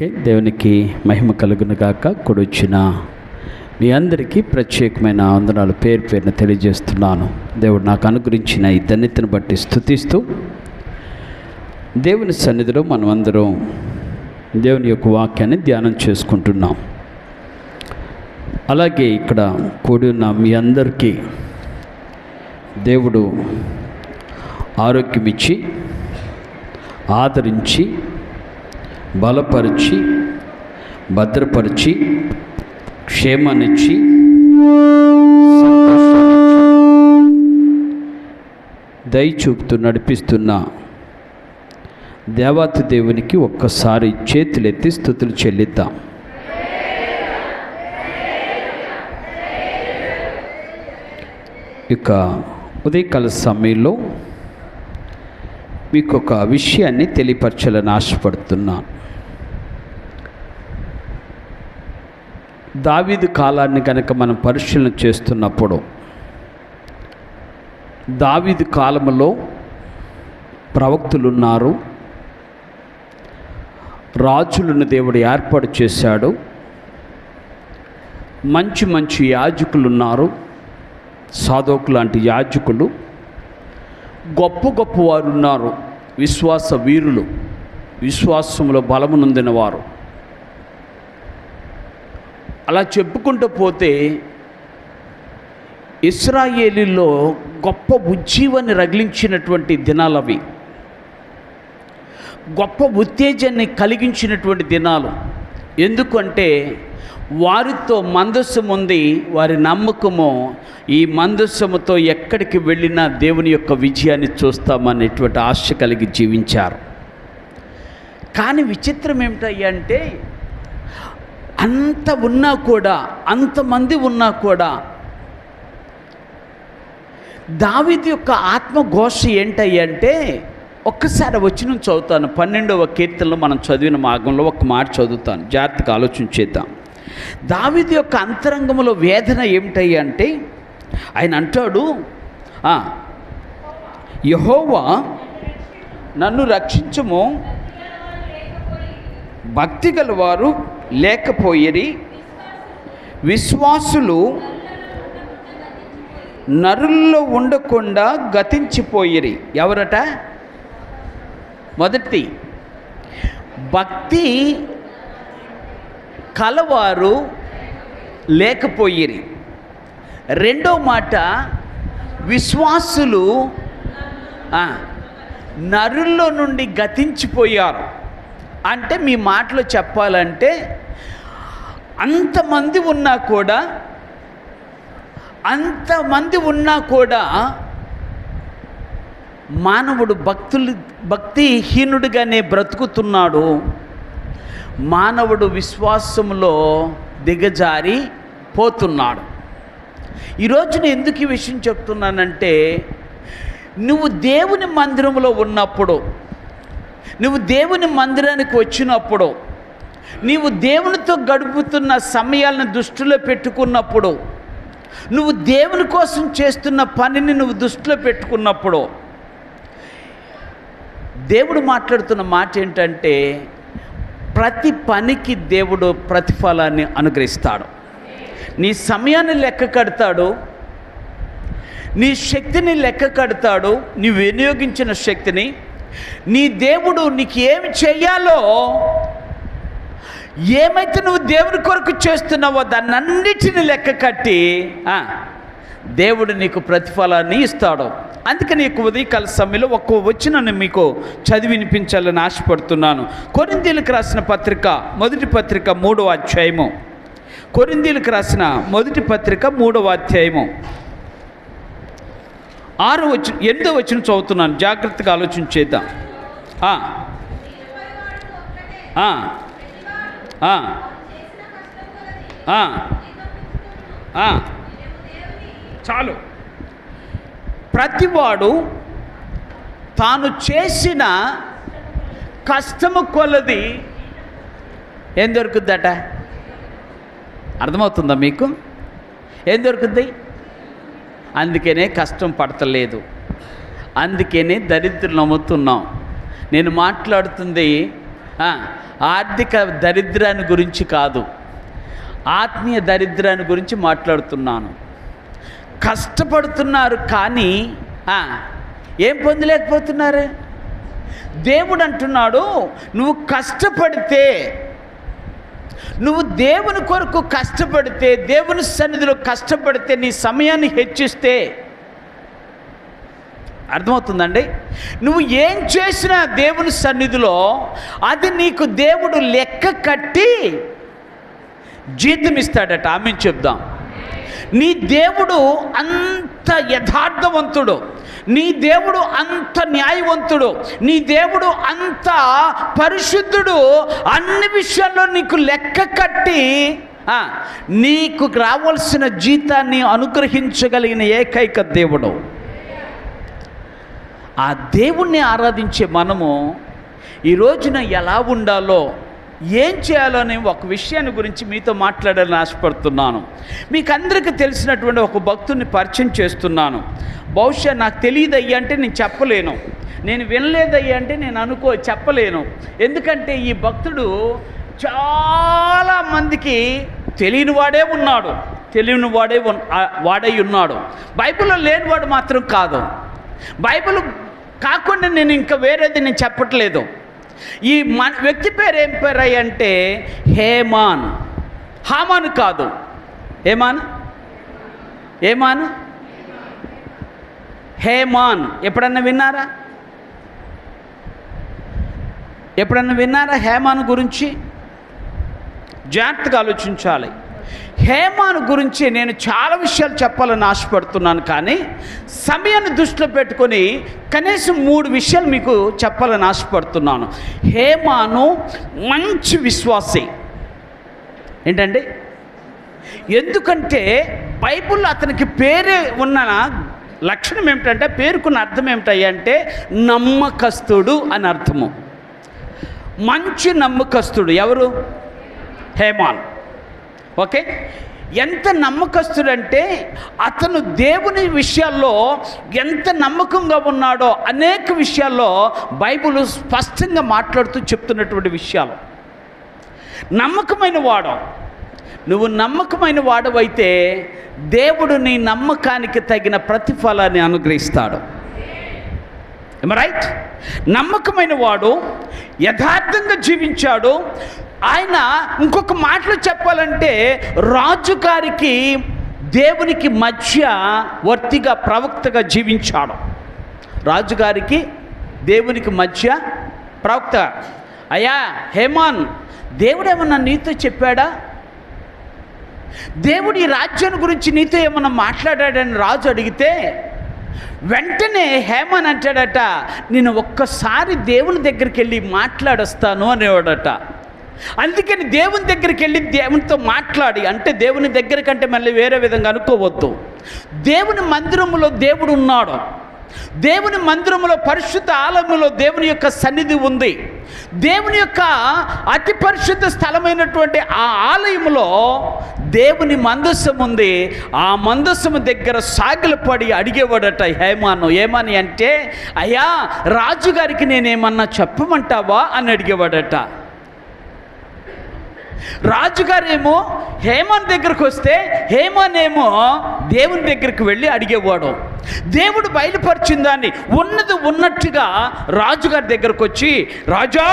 దేవునికి మహిమ కలుగును గాక. కూడొచ్చిన మీ అందరికీ ప్రత్యేకమైన వందనాలు పేరు పేరున తెలియజేస్తున్నాను. దేవుడు నాకు అనుగ్రహించిన ఈ ధన్యతను బట్టి స్తుతిస్తూ దేవుని సన్నిధిలో మనమందరం దేవుని యొక్క వాక్యాన్ని ధ్యానం చేసుకుంటున్నాం. అలాగే ఇక్కడ కూడి ఉన్న మీ అందరికీ దేవుడు ఆరోగ్యం ఇచ్చి ఆదరించి బలపరిచి భద్రపరిచి క్షేమాన్నిచ్చి దయ చూపుతూ నడిపిస్తున్న దేవాతి దేవునికి ఒక్కసారి చేతులెత్తి స్తుతులు చెల్లిద్దాం. ఇక ఉదయకాల సమయంలో మీకు ఒక విషయాన్ని తెలియపరచాలని ఆశపడుతున్నాను. దావీదు కాలాన్ని కనుక మనం పరిశీలన చేస్తున్నప్పుడు దావీదు కాలంలో ప్రవక్తులు ఉన్నారు, రాజులను దేవుడు ఏర్పాటు చేశాడు, మంచి మంచి యాజకులు ఉన్నారు, సాదోకు లాంటి యాజకులు, గొప్ప గొప్ప వారు ఉన్నారు, విశ్వాస వీరులు, విశ్వాసంలో బలమునొందిన వారు. అలా చెప్పుకుంటూ పోతే ఇశ్రాయేలీలో గొప్ప ఉజ్జీవాన్ని రగిలించినటువంటి దినాలవి, గొప్ప ఉత్తేజాన్ని కలిగించినటువంటి దినాలు. ఎందుకంటే వారితో మందస్సం ఉంది, వారి నమ్మకము ఈ మందస్సముతో ఎక్కడికి వెళ్ళినా దేవుని యొక్క విజయాన్ని చూస్తామనేటువంటి ఆశ కలిగి జీవించారు. కానీ విచిత్రం ఏమిటంటే అంత ఉన్నా కూడా, అంతమంది ఉన్నా కూడా దావీదు యొక్క ఆత్మఘోష ఏంటంటే, ఒక్కసారి వచ్చిన చదువుతాను. 12వ కీర్తనలో మనం చదివిన మార్గంలో ఒక మాట చదువుతాను, జాగ్రత్తగా ఆలోచించేద్దాం. దావీదు యొక్క అంతరంగంలో వేదన ఏమిటంటే, ఆయన అంటాడు, యెహోవా నన్ను రక్షించుము, భక్తి గలవారు లేకపోయిరి, విశ్వాసులు నరుల్లో ఉండకుండా గతించిపోయిరి. ఎవరట? మొదటి, భక్తి కలవారు లేకపోయిరి. రెండో మాట, విశ్వాసులు నరుల్లో నుండి గతించిపోయారు. అంటే మీ మాటలో చెప్పాలంటే అంతమంది ఉన్నా కూడా మానవుడు భక్తిహీనుడిగానే బ్రతుకుతున్నాడు. మానవుడు విశ్వాసంలో దిగజారి పోతున్నాడు. ఈరోజు నేను ఎందుకు ఈ విషయం చెప్తున్నానంటే, నువ్వు దేవుని మందిరంలో ఉన్నప్పుడు, నువ్వు దేవుని మందిరానికి వచ్చినప్పుడు, నీవు దేవునితో గడుపుతున్న సమయాలను దృష్టిలో పెట్టుకున్నప్పుడు, నువ్వు దేవుని కోసం చేస్తున్న పనిని నువ్వు దృష్టిలో పెట్టుకున్నప్పుడు, దేవుడు మాట్లాడుతున్న మాట ఏంటంటే, ప్రతి పనికి దేవుడు ప్రతిఫలాన్ని అనుగ్రహిస్తాడు. నీ సమయాన్ని లెక్క కడతాడు, నీ శక్తిని లెక్క కడతాడు, నీ వినియోగించిన శక్తిని. నీ దేవుడు నీకు ఏమి చేయాలో, ఏమైతే నువ్వు దేవుని కొరకు చేస్తున్నావో దాన్నన్నిటిని లెక్క కట్టి దేవుడు నీకు ప్రతిఫలాన్ని ఇస్తాడు. అందుకే నీకు ఉదయకాల సమయంలో ఒక్క వచనాన్ని మీకు చదివి వినిపించాలని ఆశపడుతున్నాను. కొరింథీయులకు రాసిన పత్రిక, మొదటి పత్రిక 3వ అధ్యాయము. కొరింథీయులకు రాసిన మొదటి పత్రిక 3వ అధ్యాయము 8వ వచనం చదువుతున్నాను, జాగ్రత్తగా ఆలోచించేద్దాం. చాలు. ప్రతివాడు తాను చేసిన కష్టము కొలది ఏం దొరుకుద్దట? అర్థమవుతుందా మీకు? ఏం దొరుకుద్ది? అందుకనే కష్టం పడతలేదు, అందుకనే దరిద్రులు నమ్ముతున్నాం. నేను మాట్లాడుతుంది ఆర్థిక దరిద్రాన్ని గురించి కాదు, ఆత్మీయ దరిద్రాన్ని గురించి మాట్లాడుతున్నాను. కష్టపడుతున్నారు కానీ ఏం పొందలేకపోతున్నారు. దేవుడు అంటున్నాడు, నువ్వు కష్టపడితే, నువ్వు దేవుని కొరకు కష్టపడితే, దేవుని సన్నిధిలో కష్టపడితే, నీ సమయాన్ని హెచ్చిస్తే, అర్థమవుతుందండి? నువ్వు ఏం చేసినా దేవుని సన్నిధిలో అది నీకు దేవుడు లెక్క కట్టి జీతం ఇస్తాడట. ఆమెను చెప్దాం. నీ దేవుడు అంత యథార్థవంతుడు, నీ దేవుడు అంత న్యాయవంతుడు, నీ దేవుడు అంత పరిశుద్ధుడు. అన్ని విషయాల్లో నీకు లెక్క కట్టి నీకు రావాల్సిన జీతాన్ని అనుగ్రహించగలిగిన ఏకైక దేవుడు. ఆ దేవుణ్ణి ఆరాధించే మనము ఈ రోజున ఎలా ఉండాలో, ఏం చేయాలో అనే ఒక విషయాన్ని గురించి మీతో మాట్లాడాలని ఆశపడుతున్నాను. మీకు అందరికీ తెలిసినటువంటి ఒక భక్తుడిని పరిచయం చేస్తున్నాను. బహుశా నాకు తెలియదయ్యా అంటే నేను చెప్పలేను, నేను వినలేదయ్యా అంటే నేను చెప్పలేను. ఎందుకంటే ఈ భక్తుడు చాలామందికి తెలియని వాడై ఉన్నాడు. బైబిల్లో లేనివాడు మాత్రం కాదు. బైబిల్ కాకుండా నేను ఇంకా వేరేది నేను చెప్పట్లేదు. ఈ వ్యక్తి పేరు ఏం పేరు అంటే హేమాన్. హామాను కాదు, ఏమాన్ హేమాన్. ఎప్పుడన్నా విన్నారా హేమాను గురించి? జాగ్రత్తగా ఆలోచించాలి. హేమాను గురించి నేను చాలా విషయాలు చెప్పాలని ఆశపడుతున్నాను, కానీ సమయాన్ని దృష్టిలో పెట్టుకొని కనీసం 3 విషయాలు మీకు చెప్పాలని ఆశపడుతున్నాను. హేమాను మంచి విశ్వాసి. ఏంటండి? ఎందుకంటే బైబిల్లో అతనికి పేరే ఉన్న లక్షణం ఏమిటంటే, పేరుకున్న అర్థం ఏమిటంటే నమ్మకస్తుడు అని అర్థము. మంచి నమ్మకస్తుడు. ఎవరు? హేమాన్. ఓకే. ఎంత నమ్మకస్తుడంటే అతను దేవుని విషయాల్లో ఎంత నమ్మకంగా ఉన్నాడో అనేక విషయాల్లో బైబిల్ స్పష్టంగా మాట్లాడుతూ చెప్తున్నటువంటి విషయాలు. నమ్మకమైన వాడు. నువ్వు నమ్మకమైన వాడవైతే దేవుడు నీ నమ్మకానికి తగిన ప్రతిఫలాన్ని అనుగ్రహిస్తాడు. రైట్? నమ్మకమైన వాడు యథార్థంగా జీవించాడు. ఆయన ఇంకొక మాటలో చెప్పాలంటే రాజుగారికి దేవునికి మధ్య వర్తిగా ప్రవక్తగా జీవించాడు. రాజుగారికి దేవునికి మధ్య ప్రవక్త. అయ్యా హేమాన్, దేవుడు ఏమన్నా నీతో చెప్పాడా? దేవుడు ఈ రాజ్యాన్ని గురించి నీతో ఏమన్నా మాట్లాడాడని రాజు అడిగితే వెంటనే హేమాన్ అంటాడట, నేను ఒక్కసారి దేవుని దగ్గరికి వెళ్ళి మాట్లాడొస్తాను అనేవాడట. అందుకని దేవుని దగ్గరికి వెళ్ళి దేవునితో మాట్లాడి, అంటే దేవుని దగ్గర కంటే మళ్ళీ వేరే విధంగా అనుకోవద్దు. దేవుని మందిరములో దేవుడు ఉన్నాడు. దేవుని మందిరములో, పరిశుద్ధ ఆలయంలో దేవుని యొక్క సన్నిధి ఉంది. దేవుని యొక్క అతి పరిశుద్ధ స్థలమైనటువంటి ఆ ఆలయంలో దేవుని మందస్సం ఉంది. ఆ మందస్సము దగ్గర సాగిలపడి అడిగేవాడట హేమాను. ఏమని అంటే, అయ్యా రాజుగారికి నేనేమన్నా చెప్పమంటావా అని అడిగేవాడట. రాజుగారేమో హేమాన్ దగ్గరకు వస్తే హేమాన్ ఏమో దేవుని దగ్గరికి వెళ్ళి అడిగేవాడు. దేవుడు బయలుపరిచిన దాన్ని ఉన్నది ఉన్నట్టుగా రాజుగారి దగ్గరకు వచ్చి, రాజా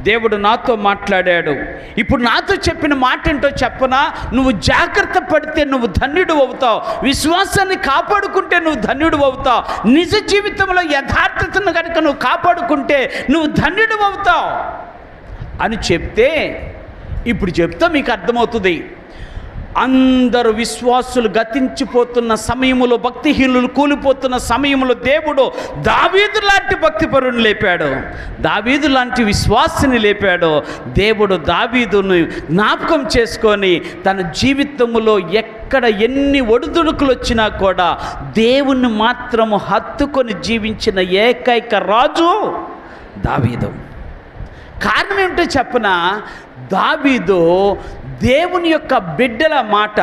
దేవుడు నాతో మాట్లాడాడు, ఇప్పుడు నాతో చెప్పిన మాట ఏంటో చెప్పనా? నువ్వు జాగ్రత్త పడితే నువ్వు ధన్యుడు అవుతావు, విశ్వాసాన్ని కాపాడుకుంటే నువ్వు ధన్యుడు అవుతావు, నిజ జీవితంలో యథార్థతను కనుక నువ్వు కాపాడుకుంటే నువ్వు ధన్యుడు అవుతావు అని చెప్తే, ఇప్పుడు చెప్తా మీకు అర్థమవుతుంది. అందరూ విశ్వాసులు గతించిపోతున్న సమయంలో, భక్తిహీనులు కూలిపోతున్న సమయంలో దేవుడు దావీదు లాంటి భక్తిపరుని లేపాడు, దావీదు లాంటి విశ్వాసిని లేపాడు. దేవుడు దావీదును జ్ఞాపకం చేసుకొని తన జీవితంలో ఎక్కడ ఎన్ని ఒడిదుడుకులు వచ్చినా కూడా దేవుణ్ణి మాత్రము హత్తుకొని జీవించిన ఏకైక రాజు దావీదు. కారణం ఏమిటో చెప్పనా? దావీదు దేవుని యొక్క బిడ్డల మాట,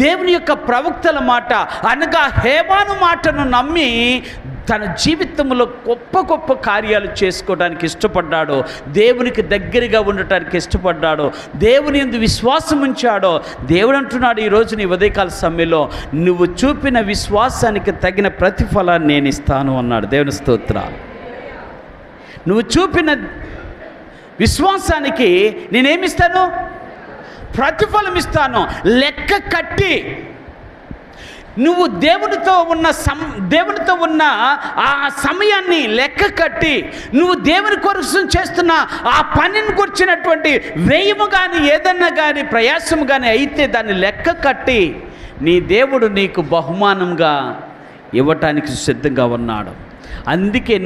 దేవుని యొక్క ప్రవక్తల మాట అనగా హేమాను మాటను నమ్మి తన జీవితంలో గొప్ప గొప్ప కార్యాలు చేసుకోవడానికి ఇష్టపడ్డాడు, దేవునికి దగ్గరగా ఉండటానికి ఇష్టపడ్డాడు, దేవుని యందు విశ్వాసం ఉంచాడో దేవుడు అంటున్నాడు ఈరోజు నీ ఉదయకాల సమయంలో నువ్వు చూపిన విశ్వాసానికి తగిన ప్రతిఫలాన్ని నేను ఇస్తాను అన్నాడు. దేవుని స్తోత్రాలు. నువ్వు చూపిన విశ్వాసానికి నేనేమిస్తాను? ప్రతిఫలం ఇస్తాను. లెక్క కట్టి నువ్వు దేవునితో ఉన్న ఆ సమయాన్ని లెక్క కట్టి నువ్వు దేవుని కోసం చేస్తున్న ఆ పనిని గురించినటువంటి వ్యయము కానీ ఏదన్నా కానీ ప్రయాసము కానీ అయితే దాన్ని లెక్క కట్టి నీ దేవుడు నీకు బహుమానంగా ఇవ్వటానికి సిద్ధంగా ఉన్నాడు. అందుకే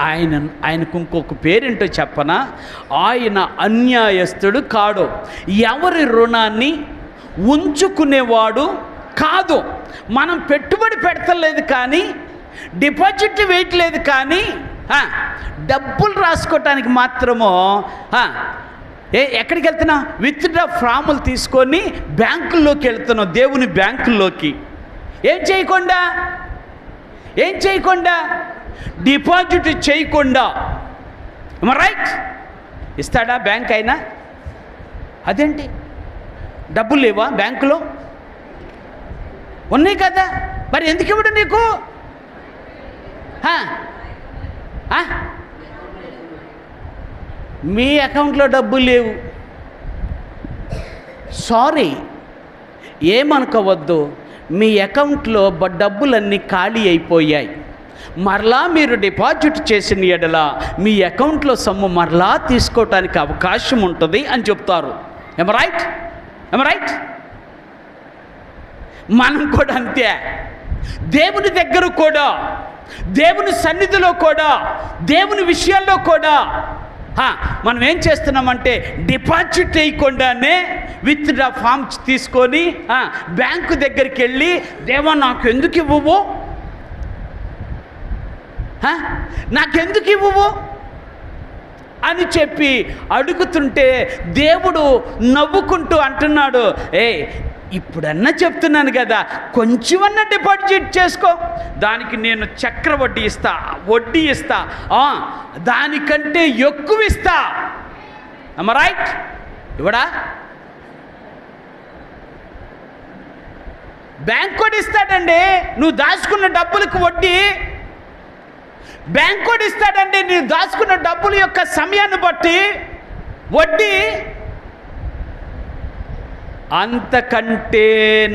ఆయనకు ఇంకొక పేరేంటో చెప్పనా? ఆయన అన్యాయస్తుడు కాడు, ఎవరి రుణాన్ని ఉంచుకునేవాడు కాదు. మనం పెట్టుబడి పెడతలేదు కానీ, డిపాజిట్ వేయట్లేదు కానీ, డబ్బులు రాసుకోవటానికి మాత్రమో ఎక్కడికి వెళ్తున్నావు? విత్డ్రా ఫాములు తీసుకొని బ్యాంకుల్లోకి వెళ్తున్నావు, దేవుని బ్యాంకుల్లోకి. ఏం చేయకుండా డిపాజిట్ చేయకుండా. రైట్? ఇస్తాడా బ్యాంక్ అయినా? అదేంటి డబ్బులు లేవా బ్యాంకులో? ఉన్నాయి కదా, మరి ఎందుకు ఇవ్వడు నీకు? మీ అకౌంట్లో డబ్బులు లేవు, సారీ, ఏమనుకోవద్దు, మీ అకౌంట్లో డబ్బులన్నీ ఖాళీ అయిపోయాయి. మరలా మీరు డిపాజిట్ చేసిన ఎడల మీ అకౌంట్లో సొమ్ము మరలా తీసుకోవటానికి అవకాశం ఉంటుంది అని చెప్తారు. ఏమ రైట్? మనం కూడా అంతే. దేవుని దగ్గర కూడా, దేవుని సన్నిధిలో కూడా, దేవుని విషయాల్లో కూడా మనం ఏం చేస్తున్నామంటే డిపాజిట్ చేయకుండానే విత్డ్రా ఫామ్స్ తీసుకొని బ్యాంకు దగ్గరికి వెళ్ళి, దేవా నాకు ఎందుకు ఇవ్వవు, నాకెందుకు ఇవ్వవు అని చెప్పి అడుగుతుంటే దేవుడు నవ్వుకుంటూ అంటున్నాడు, ఇప్పుడన్నా చెప్తున్నాను కదా, కొంచెమన్నా డిపాజిట్ చేసుకో, దానికి నేను చక్ర వడ్డీ ఇస్తా, దానికంటే ఎక్కువ ఇస్తా. రైట్? ఇవ్వడా? బ్యాంక్ కూడా ఇస్తాడండి నువ్వు దాచుకున్న డబ్బులకు వడ్డీ. బ్యాంక్ కూడా ఇస్తాడండి నువ్వు దాచుకున్న డబ్బుల యొక్క సమయాన్ని బట్టి వడ్డీ. అంతకంటే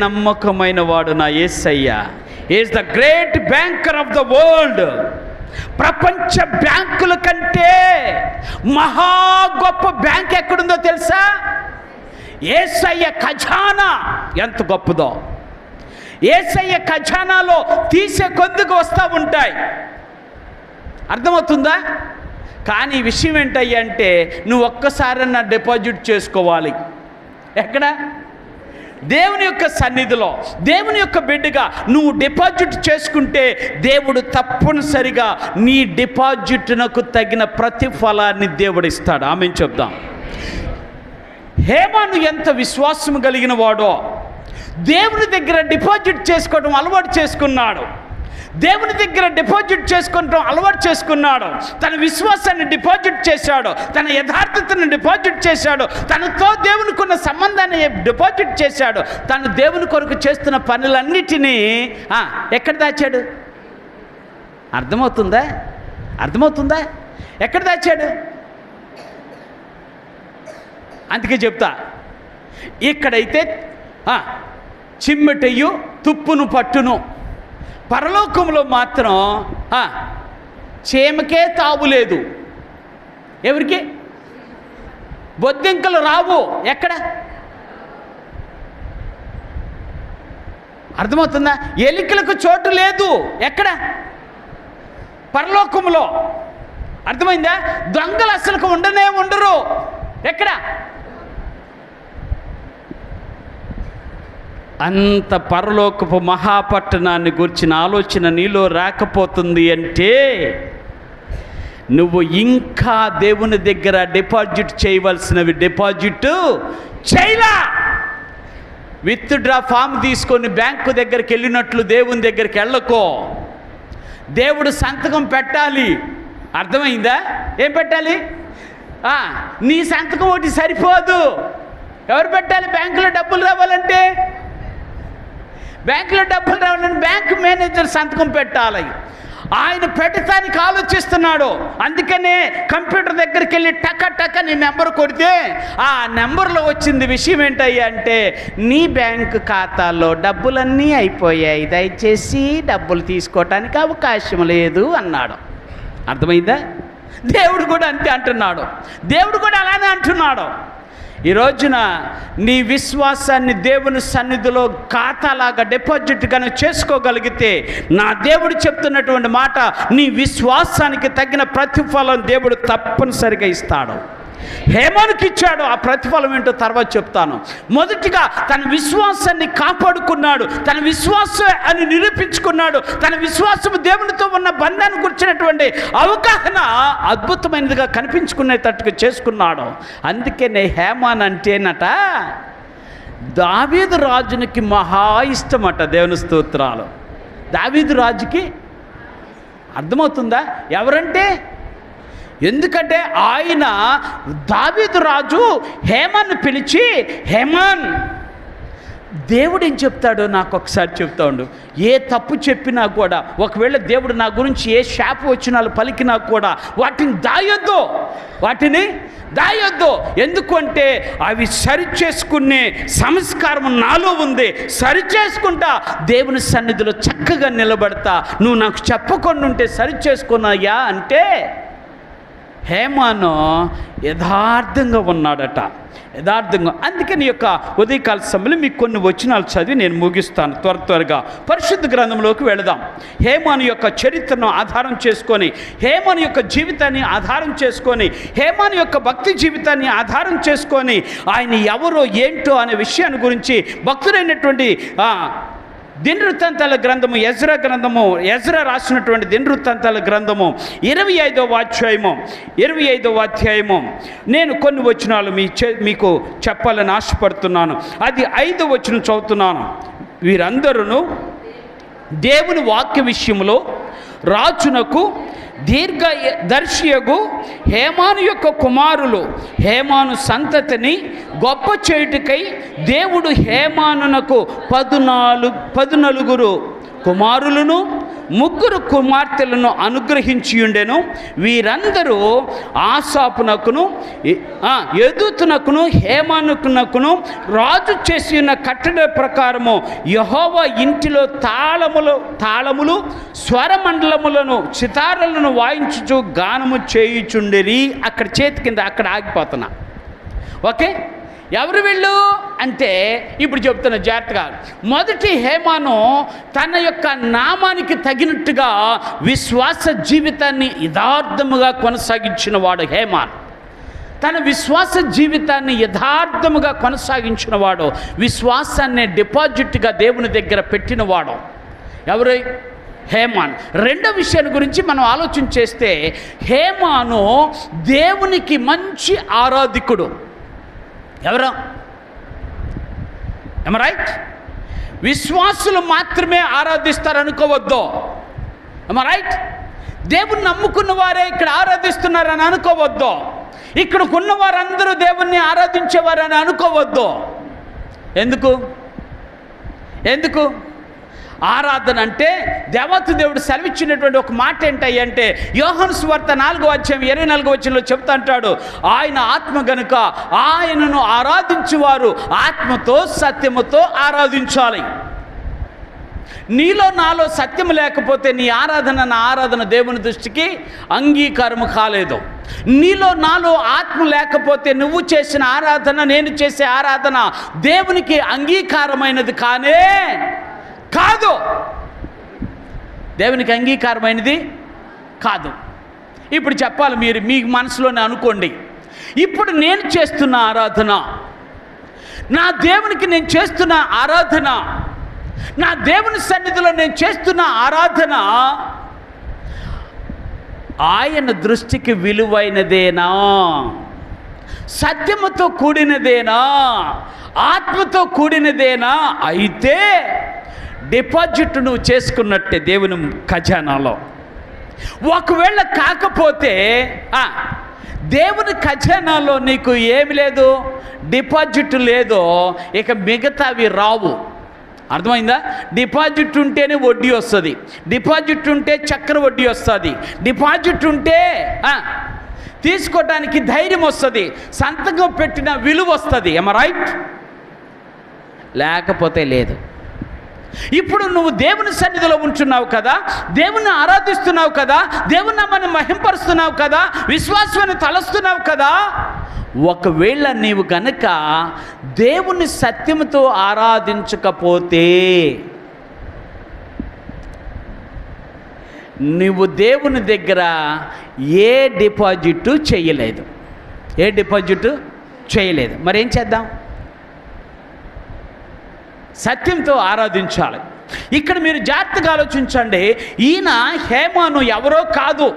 నమ్మకమైన వాడు నా Yesayya. Is the great banker of the world. ప్రపంచ బ్యాంకుల కంటే మహా గొప్ప బ్యాంక్ ఎక్కడుందో తెలుసా? యేసయ్య ఖజానా ఎంత గొప్పదో. యేసయ్య ఖజానాలో తీసే కొద్దిగా వస్తూ ఉంటాయి, అర్థమవుతుందా? కానీ విషయం ఏంటయ్యా అంటే నువ్వు ఒక్కసారన్నా డిపాజిట్ చేసుకోవాలి. ఎక్కడ? దేవుని యొక్క సన్నిధిలో, దేవుని యొక్క బిడ్డగా నువ్వు డిపాజిట్ చేసుకుంటే దేవుడు తప్పనిసరిగా నీ డిపాజిట్నకు తగిన ప్రతిఫలాన్ని దేవుడు ఇస్తాడు. ఆమేన్ చెప్దాం. హేమాను ఎంత విశ్వాసం కలిగిన వాడో దేవుని దగ్గర డిపాజిట్ చేసుకోవడం అలవాటు చేసుకున్నాడు. దేవుని దగ్గర డిపాజిట్ చేసుకోవడం అలవాటు చేసుకున్నాడు. తన విశ్వాసాన్ని డిపాజిట్ చేశాడు, తన యథార్థతను డిపాజిట్ చేశాడు, తనతో దేవునికి ఉన్న సంబంధాన్ని డిపాజిట్ చేశాడు. తను దేవుని కొరకు చేస్తున్న పనులన్నిటినీ ఎక్కడ దాచాడు? అర్థమవుతుందా? ఎక్కడ దాచాడు? అందుకే చెప్తా, ఇక్కడైతే చిమ్మెటయ్యు తుప్పును పట్టును, పరలోకంలో మాత్రం చీమకే తావులేదు. ఎవరికి? బొద్దింకలు రావు. ఎక్కడ? అర్థమవుతుందా? ఎలికలకు చోటు లేదు. ఎక్కడ? పరలోకంలో. అర్థమైందా? దొంగలు అసలు ఉండరు. ఎక్కడ? అంత పరలోకపు మహాపట్టణాన్ని గురించిన ఆలోచన నీలో రాకపోతుంది అంటే నువ్వు ఇంకా దేవుని దగ్గర డిపాజిట్ చేయవలసినవి డిపాజిట్ చేయలా. విత్డ్రా ఫామ్ తీసుకొని బ్యాంకు దగ్గరికి వెళ్ళినట్లు దేవుని దగ్గరికి వెళ్ళకో. దేవుడు సంతకం పెట్టాలి. అర్థమైందా? ఏం పెట్టాలి? నీ సంతకం ఒకటి సరిపోదు. ఎవరు పెట్టాలి? బ్యాంకులో డబ్బులు రావాలంటే బ్యాంకు మేనేజర్ సంతకం పెట్టాలి. ఆయన పెట్టడానికి ఆలోచిస్తున్నాడు. అందుకనే కంప్యూటర్ దగ్గరికి వెళ్ళి టక నీ నెంబర్ కొడితే ఆ నెంబర్లో వచ్చింది విషయం ఏంటయ్యా అంటే, నీ బ్యాంకు ఖాతాలో డబ్బులన్నీ అయిపోయాయి, దయచేసి డబ్బులు తీసుకోవటానికి అవకాశం లేదు అన్నాడు. అర్థమైందా? దేవుడు కూడా అంతే అంటున్నాడు. దేవుడు కూడా అలానే అంటున్నాడు. ఈ రోజున నీ విశ్వాసాన్ని దేవుని సన్నిధిలో ఖాతాలాగా డిపాజిట్ కనుక చేసుకోగలిగితే, నా దేవుడు చెప్తున్నటువంటి మాట, నీ విశ్వాసానికి తగిన ప్రతిఫలం దేవుడు తప్పనిసరిగా ఇస్తాడు. హేమానుకి ఇచ్చాడు. ఆ ప్రతిఫలం ఏంటో తర్వాత చెప్తాను. మొదటిగా తన విశ్వాసాన్ని కాపాడుకున్నాడు, తన విశ్వాసం అని నిరూపించుకున్నాడు. తన విశ్వాసము దేవునితో ఉన్న బంధాన్ని గురించినటువంటి అవగాహన అద్భుతమైనదిగా కనిపించుకునేటట్టుగా చేసుకున్నాడు. అందుకనే హేమాన్ అంటేనట దావీదు రాజునికి మహా ఇష్టమట. దేవుని స్తోత్రాలు. దావీదు రాజుకి అర్థమవుతుందా ఎవరంటే? ఎందుకంటే ఆయన దావీదు రాజు హేమాన్ని పిలిచి, హేమాన్, దేవుడు ఏం చెప్తాడో నాకు ఒకసారి చెప్తా ఉండు. ఏ తప్పు చెప్పినా కూడా, ఒకవేళ దేవుడు నా గురించి ఏ శాప వచనాలు పలికినా కూడా వాటిని దాయొద్దు. ఎందుకంటే అవి సరిచేసుకునే సంస్కారం నాలో ఉంది. సరిచేసుకుంటా దేవుని సన్నిధిలో చక్కగా నిలబడతా. నువ్వు నాకు చెప్పకుండా ఉంటే సరిచేసుకున్నాయా అంటే హేమాను యథార్థంగా ఉన్నాడట. అందుకని యొక్క ఉదయకాల సమయంలో మీకు కొన్ని వచనాలు చదివి నేను ముగిస్తాను. త్వరగా పరిశుద్ధ గ్రంథంలోకి వెళదాం. హేమాను యొక్క చరిత్రను ఆధారం చేసుకొని, హేమాను యొక్క జీవితాన్ని ఆధారం చేసుకొని, హేమాను యొక్క భక్తి జీవితాన్ని ఆధారం చేసుకొని, ఆయన ఎవరో ఏంటో అనే విషయాన్ని గురించి భక్తుడైనటువంటి దినవృత్తాంతాల గ్రంథము, ఎజ్రా రాసినటువంటి దినవృత్తాంతాల గ్రంథము 25వ అధ్యాయము నేను కొన్ని వచనాలు మీకు చెప్పాలని ఆశపడుతున్నాను. అది 5వ వచనం చదువుతున్నాను. వీరందరూ దేవుని వాక్య విషయంలో రాజునకు దీర్ఘదర్శియగు హేమాను యొక్క కుమారులు, హేమాను సంతతిని గొప్ప చేయుటకై దేవుడు హేమానునకు 14 కుమారులను 3 కుమార్తెలను అనుగ్రహించియుండెను. వీరందరూ ఆసాపునకును యెదుతునకును హేమానుకునకును రాజు చేసిన కట్టడ ప్రకారము యెహోవా ఇంటిలో తాళములు స్వరమండలములను సితారలను వాయించుచు గానము చేయుచుండిరి. అక్కడ చేతి కింద అక్కడ ఆగిపోతున్నా. ఓకే, ఎవరు వీళ్ళు అంటే ఇప్పుడు చెప్తున్న జాగ్రత్తగా. మొదటి హేమాను తన యొక్క నామానికి తగినట్టుగా విశ్వాస జీవితాన్ని యథార్థముగా కొనసాగించిన వాడు హేమాన్. తన విశ్వాస జీవితాన్ని యథార్థముగా కొనసాగించిన వాడు, విశ్వాసాన్ని డిపాజిట్గా దేవుని దగ్గర పెట్టినవాడు ఎవరు? హేమాన్. రెండో విషయాన్ని గురించి మనం ఆలోచన చేస్తే, హేమాను దేవునికి మంచి ఆరాధికుడు. ఎవరు? రైట్? విశ్వాసులు మాత్రమే ఆరాధిస్తారు అనుకోవద్దు. రైట్? దేవుణ్ణి నమ్ముకున్న వారే ఇక్కడ ఆరాధిస్తున్నారని అనుకోవద్దు. ఇక్కడికున్న వారందరూ దేవుణ్ణి ఆరాధించేవారని అనుకోవద్దు. ఎందుకు ఆరాధన అంటే దేవత దేవుడు సెలవిచ్చినటువంటి ఒక మాట ఏంటంటే, యోహాను సువార్త 4వ అధ్యాయం 24వ వచనంలో చెప్తా అంటాడు, ఆయన ఆత్మ గనుక ఆయనను ఆరాధించువారు ఆత్మతో సత్యముతో ఆరాధించాలి. నీలో నాలో సత్యం లేకపోతే నీ ఆరాధన, నా ఆరాధన దేవుని దృష్టికి అంగీకారము కాలేదు. నీలో నాలో ఆత్మ లేకపోతే నువ్వు చేసిన ఆరాధన, నేను చేసే ఆరాధన దేవునికి అంగీకారమైనది కాదు. దేవునికి అంగీకారమైనది కాదు. ఇప్పుడు చెప్పాలి, మీరు మీ మనసులోనే అనుకోండి. ఇప్పుడు నేను చేస్తున్న ఆరాధన, నా దేవునికి నేను చేస్తున్న ఆరాధన, నా దేవుని సన్నిధిలో నేను చేస్తున్న ఆరాధన ఆయన దృష్టికి విలువైనదేనా? సత్యముతో కూడినదేనా, ఆత్మతో కూడినదేనా అయితే డిపాజిట్ నువ్వు చేసుకున్నట్టే దేవుని ఖజానాలో. ఒకవేళ కాకపోతే దేవుని ఖజానాలో నీకు ఏమి లేదు, డిపాజిట్ లేదో, ఇక మిగతావి రావు. అర్థమైందా? డిపాజిట్ ఉంటేనే వడ్డీ వస్తుంది, డిపాజిట్ ఉంటే చక్ర వడ్డీ వస్తుంది, డిపాజిట్ ఉంటే తీసుకోవటానికి ధైర్యం వస్తుంది, సంతకం పెట్టిన విలువ వస్తుంది. ఏమ రైట్? లేకపోతే లేదు. ఇప్పుడు నువ్వు దేవుని సన్నిధిలో ఉంటున్నావు కదా, దేవుని ఆరాధిస్తున్నావు కదా, దేవుని నామాన్ని మహింపరుస్తున్నావు కదా, విశ్వాసాన్ని తలస్తున్నావు కదా. ఒకవేళ నీవు గనక దేవుని సత్యముతో ఆరాధించకపోతే నువ్వు దేవుని దగ్గర ఏ డిపాజిట్ చేయలేదు, ఏ డిపాజిట్ చేయలేదు. మరేం చేద్దాం? సత్యంతో ఆరాధించాలి. ఇక్కడ మీరు జాగ్రత్తగా ఆలోచించండి. ఈయన హేమాను ఎవరో కాదు,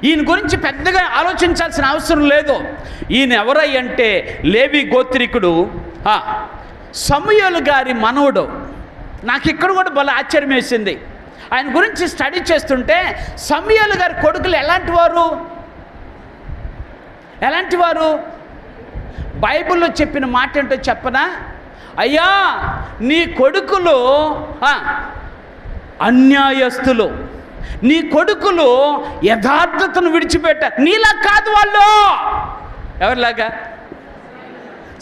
ఈయన గురించి పెద్దగా ఆలోచించాల్సిన అవసరం లేదు. ఈయన ఎవరై అంటే లేవి గోత్రికుడు, సమూయేలు గారి మనవడు. నాకు ఇక్కడ కూడా భలే ఆశ్చర్యం వేసింది. ఆయన గురించి స్టడీ చేస్తుంటే సమూయేలు గారి కొడుకులు ఎలాంటి వారు బైబిల్లో చెప్పిన మాట ఏంటో చెప్పనా? అయ్యా, నీ కొడుకులు అన్యాయస్తులు, నీ కొడుకులు యథార్థతను విడిచిపెట్ట. నీలా కాదు వాళ్ళు. ఎవరిలాగా?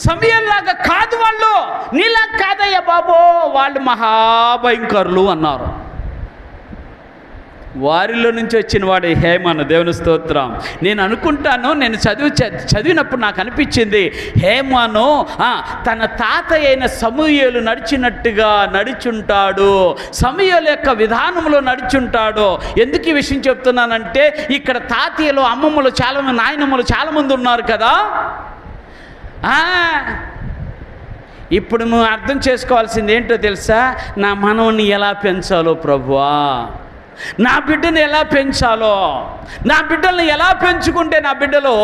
సమూయేలులాగా కాదు వాళ్ళు. నీలా కాదయ్యా బాబో, వాళ్ళు మహాభయంకరులు అన్నారు. వారిలో నుంచి వచ్చిన వాడు హేమాను. దేవుని స్తోత్రం. నేను అనుకుంటాను, నేను చదివినప్పుడు నాకు అనిపించింది, హేమాను తన తాత అయిన సమూయేలు నడిచినట్టుగా నడిచుంటాడు, సమూయేలు యొక్క విధానంలో నడిచుంటాడు. ఎందుకు ఈ విషయం చెప్తున్నానంటే, ఇక్కడ తాతయ్యలు, అమ్మమ్మలు చాలామంది, నాయనమ్మలు చాలామంది ఉన్నారు కదా. ఇప్పుడు నువ్వు అర్థం చేసుకోవాల్సింది ఏంటో తెలుసా? నా మనవని ఎలా పెంచాలో ప్రభువా, నా బిడ్డను ఎలా పెంచాలో, నా బిడ్డల్ని ఎలా పెంచుకుంటే నా బిడ్డలు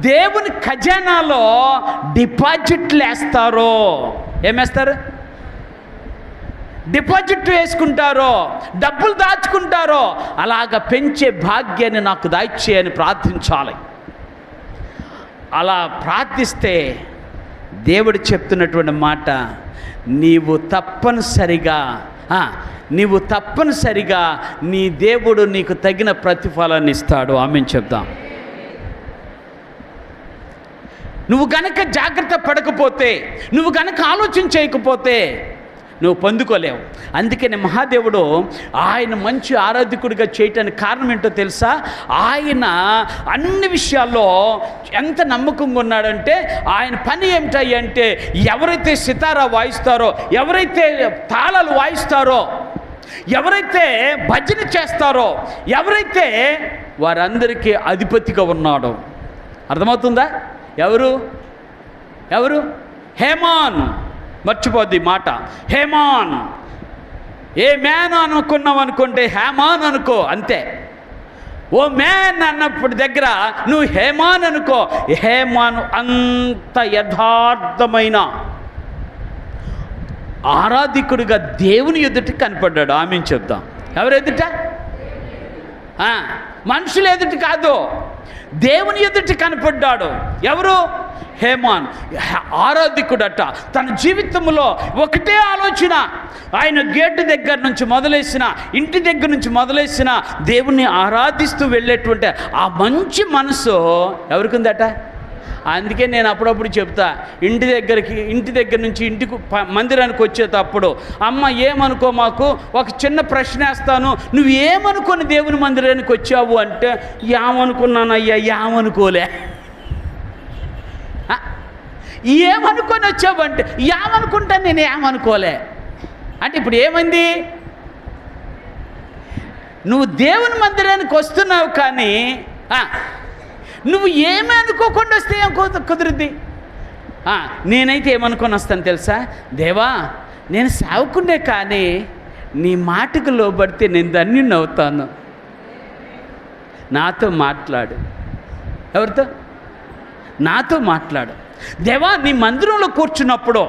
దేవుని ఖజానాలో డిపాజిట్లు వేస్తారో. ఏమేస్తారు? డిపాజిట్ వేసుకుంటారో, డబ్బులు దాచుకుంటారో. అలాగ పెంచే భాగ్యాన్ని నాకు దాయిచ్చేయని ప్రార్థించాలి. అలా ప్రార్థిస్తే దేవుడు చెప్తున్నటువంటి మాట, నీవు తప్పనిసరిగా నీ దేవుడు నీకు తగిన ప్రతిఫలాన్ని ఇస్తాడు. ఆమేన్ చెప్దాం. నువ్వు గనక జాగ్రత్త పడకపోతే, నువ్వు గనక ఆలోచన చేయకపోతే నువ్వు పొందుకోలేవు. అందుకని మహాదేవుడు ఆయన మంచి ఆరాధకుడిగా చేయటానికి కారణం ఏంటో తెలుసా? ఆయన అన్ని విషయాల్లో ఎంత నమ్మకంగా ఉన్నాడంటే, ఆయన పని ఏమిటంటే, ఎవరైతే సితారా వాయిస్తారో, ఎవరైతే తాళాలు వాయిస్తారో, ఎవరైతే భజన చేస్తారో, ఎవరైతే వారందరికీ అధిపతిగా ఉన్నాడో. అర్థమవుతుందా? ఎవరు? హేమాన్. మర్చిపోద్ది మాట. హేమాన్. ఏ మ్యాన్ అనుకున్నావు అనుకుంటే హేమాన్ అనుకో, అంతే. ఓ మ్యాన్ అన్నప్పుడు దగ్గర నువ్వు హేమాన్ అనుకో. హేమాను అంత యథార్థమైన ఆరాధికుడిగా దేవుని ఎదుట కనపడ్డాడు. ఆమేన్ చెప్దాం. ఎవరు ఎదుట? మనుషుల ఎదుట కాదు, దేవుని ఎదుట కనపడ్డాడు. ఎవరు? హేమాన్. ఆరాధికుడట. తన జీవితంలో ఒకటే ఆలోచన. ఆయన గేటు దగ్గర నుంచి మొదలేసిన, ఇంటి దగ్గర నుంచి మొదలేసిన దేవుణ్ణి ఆరాధిస్తూ వెళ్ళేటువంటి ఆ మంచి మనసు ఎవరికి ఉందట? అందుకే నేను అప్పుడప్పుడు చెప్తా, ఇంటి దగ్గర నుంచి ఇంటికి మందిరానికి వచ్చేటప్పుడు, అమ్మ ఏమనుకో, మాకు ఒక చిన్న ప్రశ్న వేస్తాను, నువ్వు ఏమనుకొని దేవుని మందిరానికి వచ్చావు అంటే, ఏమనుకున్నానయ్యా, ఏమనుకోలే. ఏమనుకొని వచ్చావు అంటే, ఏమనుకుంటాను నేను, ఏమనుకోలే అంటే ఇప్పుడు ఏమైంది? నువ్వు దేవుని మందిరానికి వస్తున్నావు కానీ నువ్వు ఏమీ అనుకోకుండా వస్తే ఏం కుదురుద్ది? నేనైతే ఏమనుకొని వస్తాను తెలుసా? దేవా, నేను సేవకుండే కానీ నీ మాటకు లోబడితే నేను ధన్యుణ్ణి అవుతాను. నాతో మాట్లాడు. ఎవరితో? నాతో మాట్లాడు. దేవా, నీ మందిరంలో కూర్చున్నప్పుడు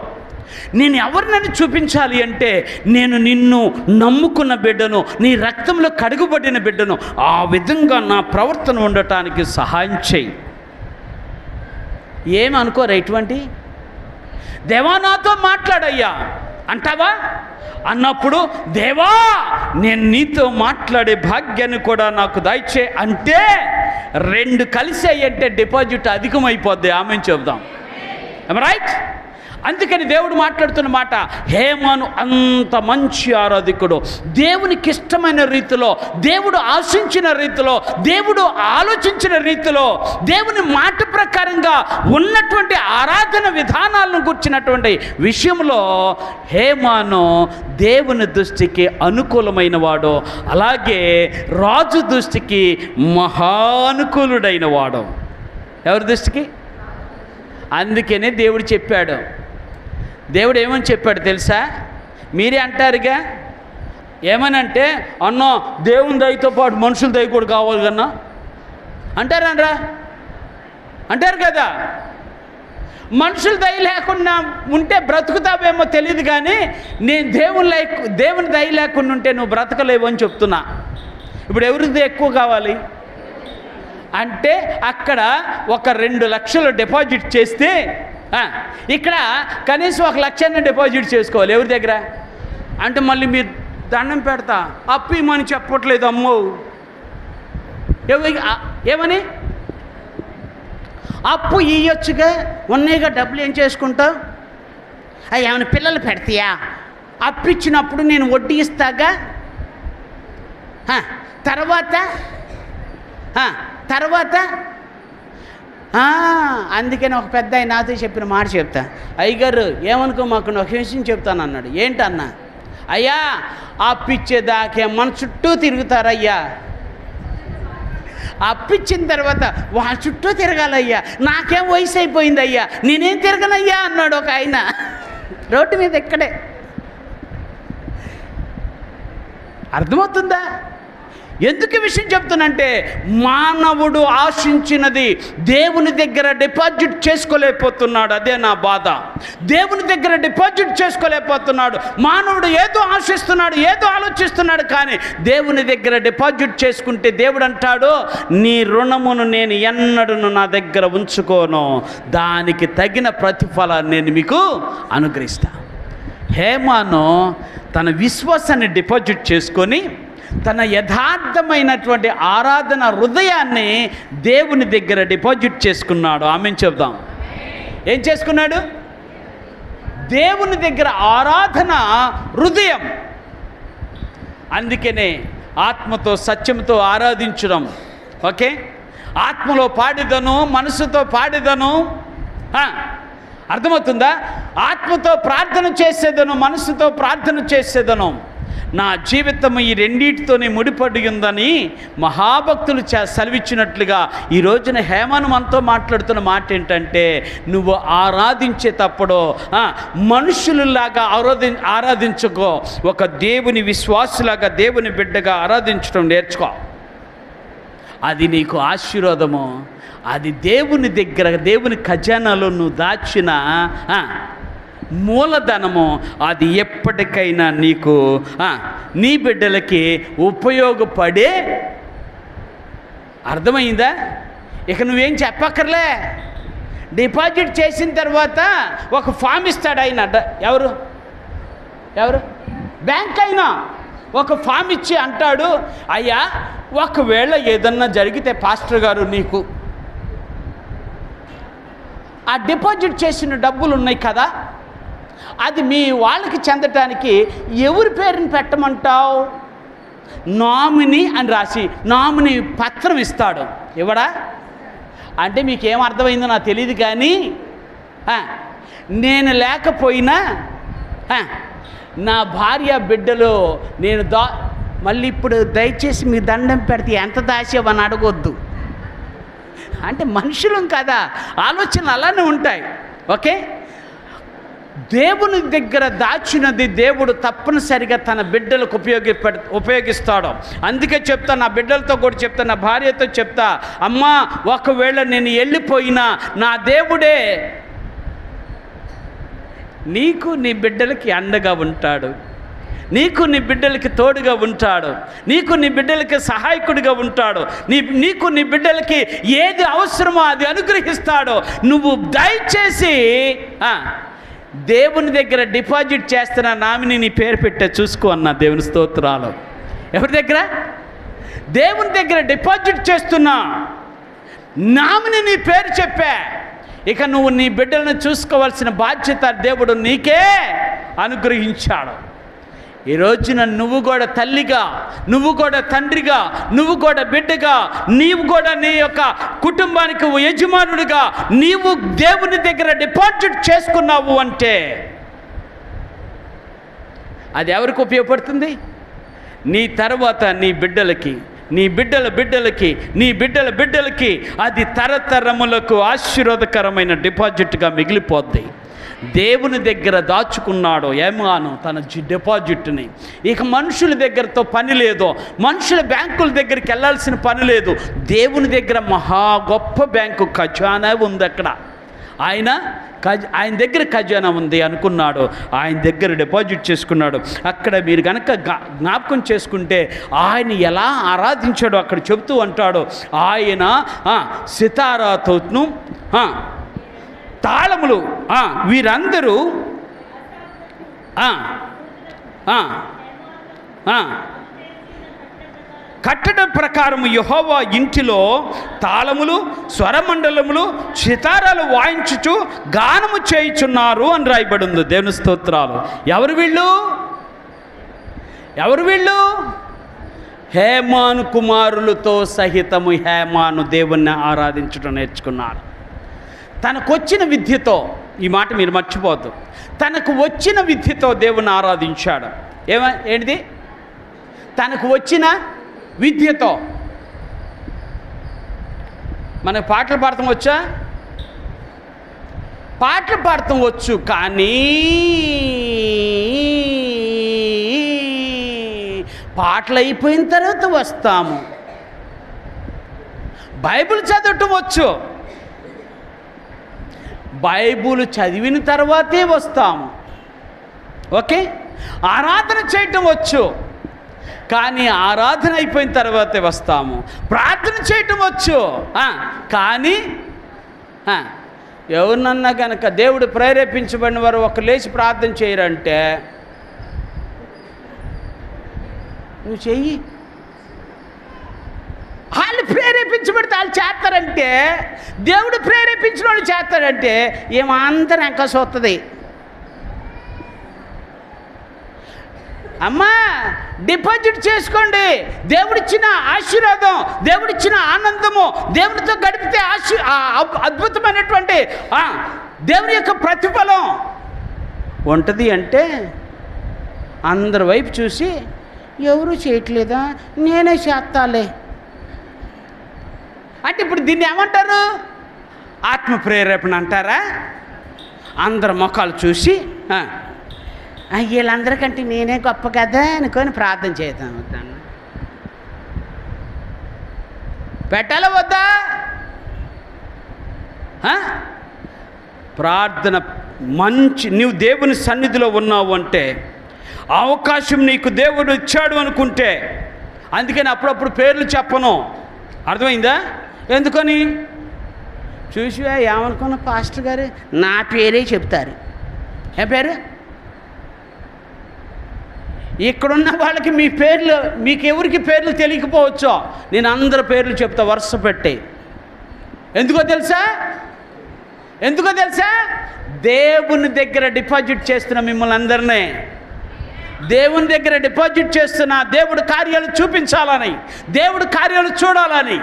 నేను ఎవరినని చూపించాలి అంటే, నేను నిన్ను నమ్ముకున్న బిడ్డను, నీ రక్తంలో కడుగుబడిన బిడ్డను, ఆ విధంగా నా ప్రవర్తన ఉండటానికి సహాయం చేయి. ఏమి అనుకోరు ఇటువంటి? దేవా, నాతో మాట్లాడయ్యా అంటావా? అన్నప్పుడు, దేవా, నేను నీతో మాట్లాడే భాగ్యాన్ని కూడా నాకు దయచే అంటే, 2 కలిసి అయ్యంటే డిపాజిట్ అధికమైపోద్ది. ఆమెను చెబుదాం. రైట్? అందుకని దేవుడు మాట్లాడుతున్న మాట, హేమాను అంత మంచి ఆరాధికుడు, దేవునికి ఇష్టమైన రీతిలో, దేవుడు ఆశించిన రీతిలో, దేవుడు ఆలోచించిన రీతిలో, దేవుని మాట ప్రకారంగా ఉన్నటువంటి ఆరాధన విధానాలను గుర్చినటువంటి విషయంలో హేమాను దేవుని దృష్టికి అనుకూలమైన వాడు, అలాగే రాజు దృష్టికి మహానుకూలుడైన వాడు. ఎవరి దృష్టికి? అందుకనే దేవుడు చెప్పాడు. దేవుడు ఏమని చెప్పాడు తెలుసా? మీరే అంటారుగా, ఏమనంటే, అన్నో దేవుని దయతో పాటు మనుషుల దయ కూడా కావాలి కన్నా అంటారా? అంటారు కదా. మనుషుల దయ లేకుండా ఉంటే బ్రతుకుతావేమో తెలియదు, కానీ నేను దేవుని దయ లేకుండా ఉంటే నువ్వు బ్రతకలేవు అని చెప్తున్నా. ఇప్పుడు ఎవరిది ఎక్కువ కావాలి అంటే, అక్కడ ఒక 2 లక్షలు డిపాజిట్ చేస్తే ఇక్కడ కనీసం 1 లక్షని డిపాజిట్ చేసుకోవాలి. ఎవరి దగ్గర అంటే, మళ్ళీ మీరు దండం పెడతా అప్పు ఇమ్మని చెప్పట్లేదు అమ్మో. ఏమని? అప్పు ఇయ్యొచ్చుగా, ఉన్నాయిగా డబ్బులు, ఏం చేసుకుంటావు? ఏమైనా పిల్లలు పెడతాయా? అప్పు ఇచ్చినప్పుడు నేను వడ్డీ ఇస్తాగా, తర్వాత అందుకని ఒక పెద్ద ఆయన నాతో చెప్పిన మాట చెప్తా. అయ్యగారు, ఏమనుకో, మాకు ఒక విషయం చెప్తాను అన్నాడు. ఏంటన్నా? అయ్యా, అప్పిచ్చేదాకే మన చుట్టూ తిరుగుతారయ్యా, అప్పిచ్చిన తర్వాత వాళ్ళ చుట్టూ తిరగాలయ్యా, నాకేం వయసు అయిపోయింది అయ్యా, నేనేం తిరగనయ్యా అన్నాడు ఒక ఆయన రోడ్డు మీద. ఇక్కడే అర్థమవుతుందా ఎందుకు విషయం చెప్తున్నంటే, మానవుడు ఆశించినది దేవుని దగ్గర డిపాజిట్ చేసుకోలేకపోతున్నాడు. అదే నా బాధ. దేవుని దగ్గర డిపాజిట్ చేసుకోలేకపోతున్నాడు. మానవుడు ఏదో ఆశిస్తున్నాడు, ఏదో ఆలోచిస్తున్నాడు, కానీ దేవుని దగ్గర డిపాజిట్ చేసుకుంటే దేవుడు అంటాడు, నీ రుణమును నేను ఎన్నడూను నా దగ్గర ఉంచుకోను, దానికి తగిన ప్రతిఫలాన్ని నేను మీకు అనుగ్రహిస్తా. హేమాను తన విశ్వాసాన్ని డిపాజిట్ చేసుకొని తన యథార్థమైనటువంటి ఆరాధన హృదయాన్ని దేవుని దగ్గర డిపాజిట్ చేసుకున్నాడు. ఆమెను చెప్దాం. ఏం చేసుకున్నాడు? దేవుని దగ్గర ఆరాధన హృదయం. అందుకనే ఆత్మతో సత్యంతో ఆరాధించడం. ఓకే, ఆత్మలో పాడిదను, మనసుతో పాడిదను. అర్థమవుతుందా? ఆత్మతో ప్రార్థన చేసేదను, మనసుతో ప్రార్థన చేసేదను. నా జీవితం ఈ రెండింటితోనే ముడిపడి ఉందని మహాభక్తులు సెలవిచ్చినట్లుగా ఈ రోజున హేమాను మనతో మాట్లాడుతున్న మాట ఏంటంటే, నువ్వు ఆరాధించేటప్పుడు మనుషులలాగా ఆరాధించుకో, ఒక దేవుని విశ్వాసులాగా, దేవుని బిడ్డగా ఆరాధించడం నేర్చుకో. అది నీకు ఆశీర్వాదము. అది దేవుని దగ్గర, దేవుని ఖజానాలో నువ్వు దాచిన మూలధనము. అది ఎప్పటికైనా నీకు, నీ బిడ్డలకి ఉపయోగపడే. అర్థమైందా? ఇక నువ్వేం చెప్పక్కర్లే. డిపాజిట్ చేసిన తర్వాత ఒక ఫామ్ ఇస్తాడు ఆయన. ఎవరు? బ్యాంక్ అయినా ఒక ఫామ్ ఇచ్చి అంటాడు, అయ్యా, ఒకవేళ ఏదన్నా జరిగితే పాస్టర్ గారు, నీకు ఆ డిపాజిట్ చేసిన డబ్బులు ఉన్నాయి కదా, అది మీ వాళ్ళకి చెందటానికి ఎవరి పేరుని పెట్టమంటావు? నామినీ అని రాసి నామినీ పత్రం ఇస్తాడు. ఇవ్వడా? అంటే మీకేం అర్థమైందో నాకు తెలియదు, కానీ నేను లేకపోయినా నా భార్య బిడ్డలు నేను మళ్ళీ ఇప్పుడు దయచేసి మీ దండం పెడితే ఎంత దాచేవని అడగొద్దు. అంటే మనుషులం కదా, ఆలోచనలు అలానే ఉంటాయి. ఓకే, దేవుని దగ్గర దాచినది దేవుడు తప్పనిసరిగా తన బిడ్డలకు ఉపయోగిస్తాడు. అందుకే చెప్తా, నా బిడ్డలతో కూడా చెప్తా, నా భార్యతో చెప్తా, అమ్మా ఒకవేళ నేను వెళ్ళిపోయినా నా దేవుడే నీకు నీ బిడ్డలకి అండగా ఉంటాడు, నీకు నీ బిడ్డలకి తోడుగా ఉంటాడు, నీకు నీ బిడ్డలకి సహాయకుడిగా ఉంటాడు, నీకు నీ బిడ్డలకి ఏది అవసరమో అది అనుగ్రహిస్తాడు. నువ్వు దయచేసి దేవుని దగ్గర డిపాజిట్ చేస్తున్న నామిని నీ పేరు పెట్టే చూసుకో అన్న. దేవుని స్తోత్రాలు. ఎవరి దగ్గర? దేవుని దగ్గర డిపాజిట్ చేస్తున్నా నామిని నీ పేరు చెప్పా. ఇక నువ్వు నీ బిడ్డలను చూసుకోవాల్సిన బాధ్యత దేవుడు నీకే అనుగ్రహించాడు. ఈ రోజున నువ్వు కూడా తల్లిగా, నువ్వు కూడా తండ్రిగా, నువ్వు కూడా బిడ్డగా, నీవు కూడా నీ యొక్క కుటుంబానికి యజమానుడిగా నీవు దేవుని దగ్గర డిపాజిట్ చేసుకున్నావు అంటే అది ఎవరికి ఉపయోగపడుతుంది? నీ తర్వాత నీ బిడ్డలకి, నీ బిడ్డల బిడ్డలకి, నీ బిడ్డల బిడ్డలకి అది తరతరములకు ఆశీర్వాదకరమైన డిపాజిట్గా మిగిలిపోద్ది. దేవుని దగ్గర దాచుకున్నాడు ఏమాను తన డిపాజిట్ని. ఇక మనుషుల దగ్గరతో పని లేదు, మనుషుల బ్యాంకుల దగ్గరికి వెళ్ళాల్సిన పని లేదు. దేవుని దగ్గర మహా గొప్ప బ్యాంకు ఖజానా ఉంది. అక్కడ ఆయన దగ్గర ఖజానా ఉంది అనుకున్నాడు, ఆయన దగ్గర డిపాజిట్ చేసుకున్నాడు. అక్కడ మీరు కనుక జ్ఞాపకం చేసుకుంటే ఆయన ఎలా ఆరాధించాడో అక్కడ చెబుతూ అంటాడు. ఆయన సితారాతోను తాళములు వీరందరూ కట్టడం ప్రకారము యెహోవా ఇంటిలో తాళములు, స్వరమండలములు, సితారాలు వాయించుచు గానము చేయుచున్నారు అని రాయబడి ఉంది. దేవుని స్తోత్రాలు. ఎవరు వీళ్ళు? ఎవరు వీళ్ళు? హేమాను కుమారులతో సహితము హేమాను దేవుణ్ణి ఆరాధించడం నేర్చుకున్నారు. తనకొచ్చిన విద్యతో, ఈ మాట మీరు మర్చిపోవద్దు, తనకు వచ్చిన విద్యతో దేవుణ్ణి ఆరాధించాడు. ఏంటిది? తనకు వచ్చిన విద్యతో. మనకు పాటలు పాడటం వచ్చా? పాటలు పాడటం వచ్చు, కానీ పాటలు అయిపోయిన తర్వాత వస్తాము. బైబిల్ చదవటం వచ్చు, బైబిల్ చదివిన తర్వాతే వస్తాము. ఓకే, ఆరాధన చేయటం వచ్చు, కానీ ఆరాధన అయిపోయిన తర్వాతే వస్తాము. ప్రార్థన చేయటం వచ్చు, కానీ ఎవరినన్నా కనుక దేవుడు ప్రేరేపించబడిన వారు ఒక లేచి ప్రార్థన చేయరంటే నువ్వు చెయ్యి. వాళ్ళు ప్రేరేపించబడితే వాళ్ళు చేస్తారంటే, దేవుడు ప్రేరేపించిన వాళ్ళు చేస్తాడంటే ఏమంతా ఎంకసి వస్తుంది. అమ్మా డిపాజిట్ చేసుకోండి. దేవుడిచ్చిన ఆశీర్వాదం, దేవుడిచ్చిన ఆనందము, దేవుడితో గడిపితే అద్భుతమైనటువంటి దేవుని యొక్క ప్రతిఫలం ఉంటుంది. అంటే అందరి వైపు చూసి ఎవరు చేయట్లేదా, నేనే చేస్తాలే అంటే ఇప్పుడు దీన్ని ఏమంటారు? ఆత్మ ప్రేరేపణ అంటారా? అందరి ముఖాలు చూసి వీళ్ళందరికంటే నేనే గొప్ప కదా అనుకొని ప్రార్థన చేద్దాం. వద్దాను పెట్టాలా వద్దా? ప్రార్థన మంచి, నీవు దేవుని సన్నిధిలో ఉన్నావు అంటే అవకాశం నీకు దేవుడు ఇచ్చాడు అనుకుంటే, అందుకని అప్పుడప్పుడు పేర్లు చెప్పను. అర్థమైందా? ఎందుకని? చూసి ఏమనుకున్న పాస్టర్ గారు నా పేరే చెప్తారు. ఏ పేరు? ఇక్కడున్న వాళ్ళకి మీ పేర్లు, మీకు ఎవరికి పేర్లు తెలియకపోవచ్చో, నేను అందరి పేర్లు చెప్తా వరుస పెట్టి. ఎందుకో తెలుసా? దేవుని దగ్గర డిపాజిట్ చేస్తున్న మిమ్మల్ని అందరినీ, దేవుని దగ్గర డిపాజిట్ చేస్తున్న దేవుడు కార్యాలు చూపించాలని, దేవుడు కార్యాలు చూడాలని.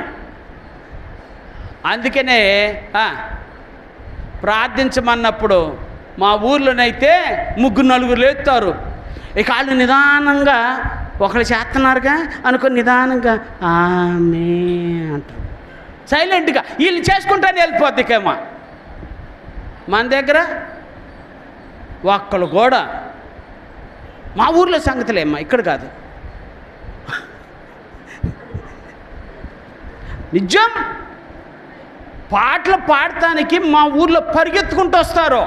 అందుకనే ప్రార్థించమన్నప్పుడు మా ఊర్లోనైతే 3-4 లేస్తారు. ఇక వాళ్ళు నిదానంగా ఒకళ్ళు చేస్తున్నారుగా అనుకో, నిదానంగా ఆమె అంటారు సైలెంట్గా. వీళ్ళు చేసుకుంటానే వెళ్ళిపోద్ది. ఇకేమో మన దగ్గర ఒక్కళ్ళు కూడా మా ఊర్లో సంగతులేమ్మా, ఇక్కడ కాదు, నిజం. పాటలు పాడటానికి మా ఊర్లో పరిగెత్తుకుంటూ వస్తారు.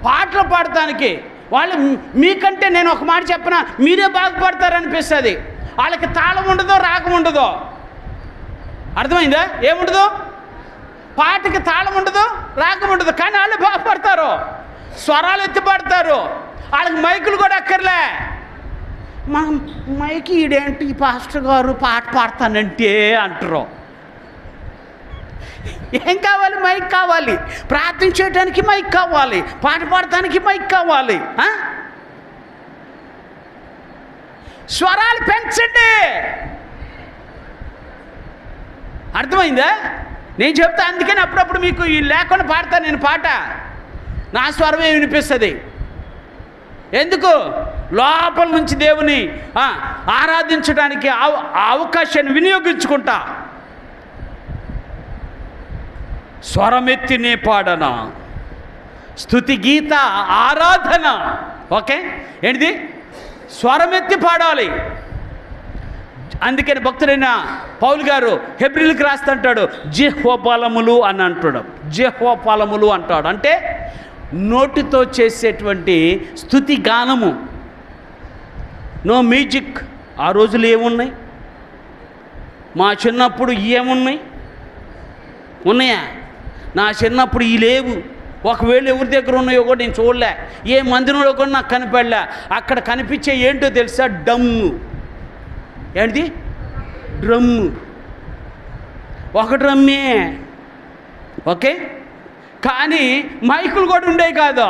పాటలు పాడటానికి వాళ్ళు మీకంటే నేను ఒక మాట చెప్పిన మీరే బాగుపడతారనిపిస్తుంది. వాళ్ళకి తాళం ఉండదో, రాగం ఉండదో, అర్థమైందా? ఏముండదు, పాటకి తాళం ఉండదు, రాగం ఉండదు, కానీ వాళ్ళు బాగుపడతారు, స్వరాలు ఎత్తి పాడతారు. వాళ్ళకి మైకులు కూడా అక్కర్లే. మా మైకి ఈడేంటి పాస్టర్ గారు పాట పాడతానంటే అంటారు. ఏం కావాలి? మైక్ కావాలి. ప్రార్థన చేయడానికి మైక్ కావాలి, పాట పాడటానికి మైక్ కావాలి. స్వరాలు పెంచండి. అర్థమైందా? నేను చెప్తా. అందుకని అప్పుడప్పుడు మీకు ఈ లేకుండా పాడతాను నేను పాట, నా స్వరమే వినిపిస్తుంది. ఎందుకు? లోపల నుంచి దేవుని ఆరాధించడానికి అవకాశాన్ని వినియోగించుకుంటా. స్వరమెత్తినే పాడన, స్తుతి గీత ఆరాధన. ఓకే, ఏంటిది? స్వరమెత్తి పాడాలి. అందుకని భక్తుడైన పౌలు గారు హెబ్రీలకు రాస్తుంటాడు, జిహ్వఫలములు అని అంటాడు. జిహ్వఫలములు అంటాడు అంటే నోటితో చేసేటువంటి స్తుతి గానము. No music. ఆ రోజులు ఏమున్నాయి? మా చిన్నప్పుడు ఏమున్నాయి? ఉన్నాయా? నా చిన్నప్పుడు ఈ లేవు. ఒకవేళ ఎవరి దగ్గర ఉన్నాయో కూడా నేను చూడలే, ఏ మందిరంలో కూడా నాకు కనిపెడలే. అక్కడ కనిపించే ఏంటో తెలుసా? డమ్ము. ఏంటిది? డ్రమ్ము. ఒక డ్రమ్మే. ఓకే, కానీ మైకులు కూడా ఉండేవి కాదు.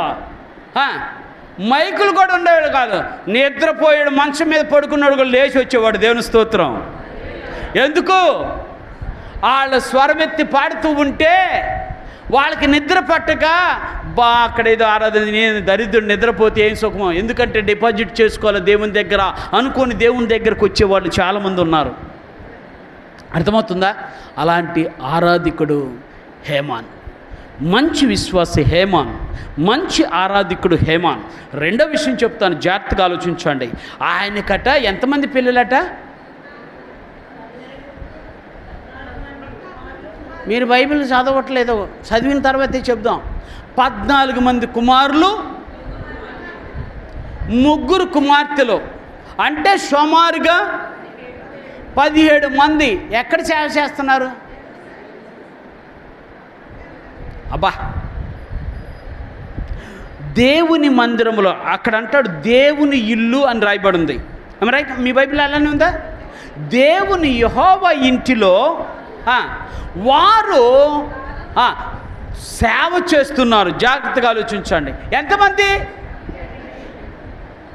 మైకులు కూడా ఉండేవాడు కాదు. నిద్రపోయాడు, మంచం మీద పడుకున్నాడు కూడా లేచి వచ్చేవాడు. దేవుని స్తోత్రం. ఎందుకు? వాళ్ళ స్వరమెత్తి పాడుతూ ఉంటే వాళ్ళకి నిద్ర పట్టక అక్కడ ఏదో ఆరాధన, నేను దరిద్రుడు నిద్రపోతే ఏం సుఖమో, ఎందుకంటే డిపాజిట్ చేసుకోవాలి దేవుని దగ్గర అనుకొని దేవుని దగ్గరకు వచ్చేవాళ్ళు చాలామంది ఉన్నారు. అర్థమవుతుందా? అలాంటి ఆరాధికుడు హేమాన్, మంచి విశ్వాసి హేమాన్, మంచి ఆరాధికుడు హేమాన్. రెండో విషయం చెప్తాను, జాగ్రత్తగా ఆలోచించండి. ఆయనకట ఎంతమంది పిల్లలట? మీరు బైబిల్ చదవట్లేదు, చదివిన తర్వాతే చెప్దాం. 14 మంది కుమారులు, 3 కుమార్తెలు. అంటే సుమారుగా 17 మంది ఎక్కడ సేవ చేస్తున్నారు? అబ్బా, దేవుని మందిరంలో. అక్కడ అంటాడు దేవుని ఇల్లు అని రాయబడి ఉంది. రైట్? మీ బైబిల్ అలానే ఉందా? దేవుని యెహోవా ఇంటిలో వారు సేవ చేస్తున్నారు. జాగ్రత్తగా ఆలోచించండి. ఎంతమంది?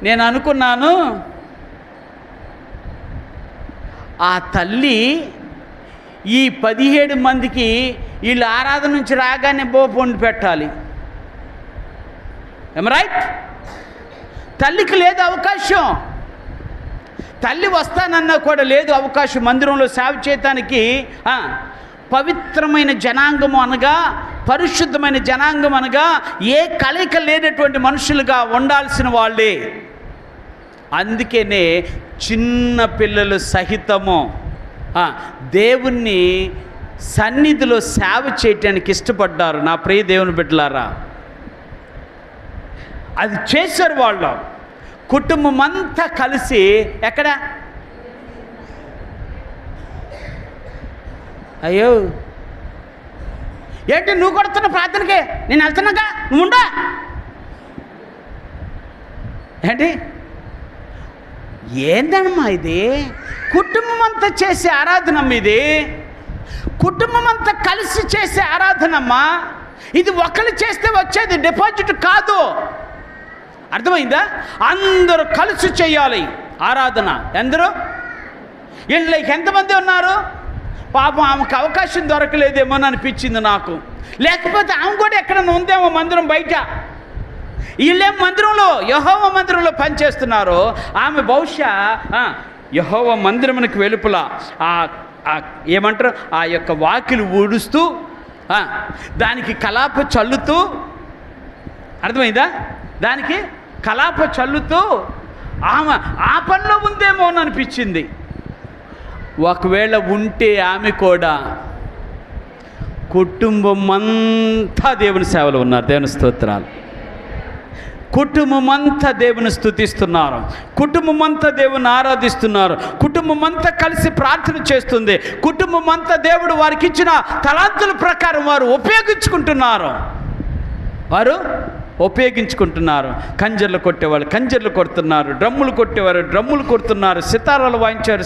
నేను అనుకున్నాను ఆ తల్లి ఈ 17 మందికి వీళ్ళు ఆరాధన నుంచి రాగానే వండి పెట్టాలి. రైట్? తల్లికి లేదు అవకాశం. తల్లి వస్తానన్నా కూడా లేదు అవకాశం మందిరంలో సేవ చేయటానికి. పవిత్రమైన జనాంగము అనగా, పరిశుద్ధమైన జనాంగం అనగా ఏ కలయిక లేనటువంటి మనుషులుగా ఉండాల్సిన వాళ్ళే. అందుకనే చిన్న పిల్లలు సహితము దేవుణ్ణి సన్నిధిలో సేవ చేయటానికి ఇష్టపడ్డారు. నా ప్రియ దేవుని బిడ్డలారా, అది చేశారు వాళ్ళు. కుటుంబం అంతా కలిసి ఎక్కడ? అయ్యో, ఏంటి నువ్వు కొడుతున్న ప్రార్థనకే? నేను వెళ్తున్నాగా, నువ్వు ఉండా. ఏంటి? ఏందమ్మా ఇది? కుటుంబం అంతా చేసే ఆరాధనమ్మ ఇది. కుటుంబం అంతా కలిసి చేసే ఆరాధనమ్మా ఇది. ఒకరు చేస్తే వచ్చేది డిపాజిట్ కాదు. అర్థమైందా? అందరూ కలిసి చేయాలి ఆరాధన. అందరూ వీళ్ళకి ఎంతమంది ఉన్నారు? పాపం ఆమెకు అవకాశం దొరకలేదేమో అనిపించింది నాకు. లేకపోతే ఆమె కూడా ఎక్కడన్నా ఉందేమో మందిరం బయట. వీళ్ళేం మందిరంలో, యెహోవా మందిరంలో పనిచేస్తున్నారు. ఆమె బహుశా యెహోవా మందిరమునకు వెలుపల ఏమంటారు, ఆ యొక్క వాకిలు ఊడుస్తూ దానికి కలాప చల్లుతూ అర్థమైందా? దానికి కలాప చల్లుతూ ఆమె ఆ పనిలో ఉందేమో అని అనిపించింది. ఒకవేళ ఉంటే ఆమె కూడా కుటుంబం అంతా దేవుని సేవలో ఉన్నారు. దేవుని స్తోత్రాలు. కుటుంబం అంతా దేవుని స్తుతిస్తున్నారు, కుటుంబం అంతా దేవుని ఆరాధిస్తున్నారు, కుటుంబం అంతా కలిసి ప్రార్థన చేస్తుంది, కుటుంబం అంతా దేవుడు వారికి ఇచ్చిన తలాంతుల ప్రకారం వారు ఉపయోగించుకుంటున్నారు. కంజర్లు కొట్టేవాళ్ళు కంజర్లు కొడుతున్నారు, డ్రమ్ములు కొట్టేవారు డ్రమ్ములు కొడుతున్నారు, సితారాలు వాయించారు,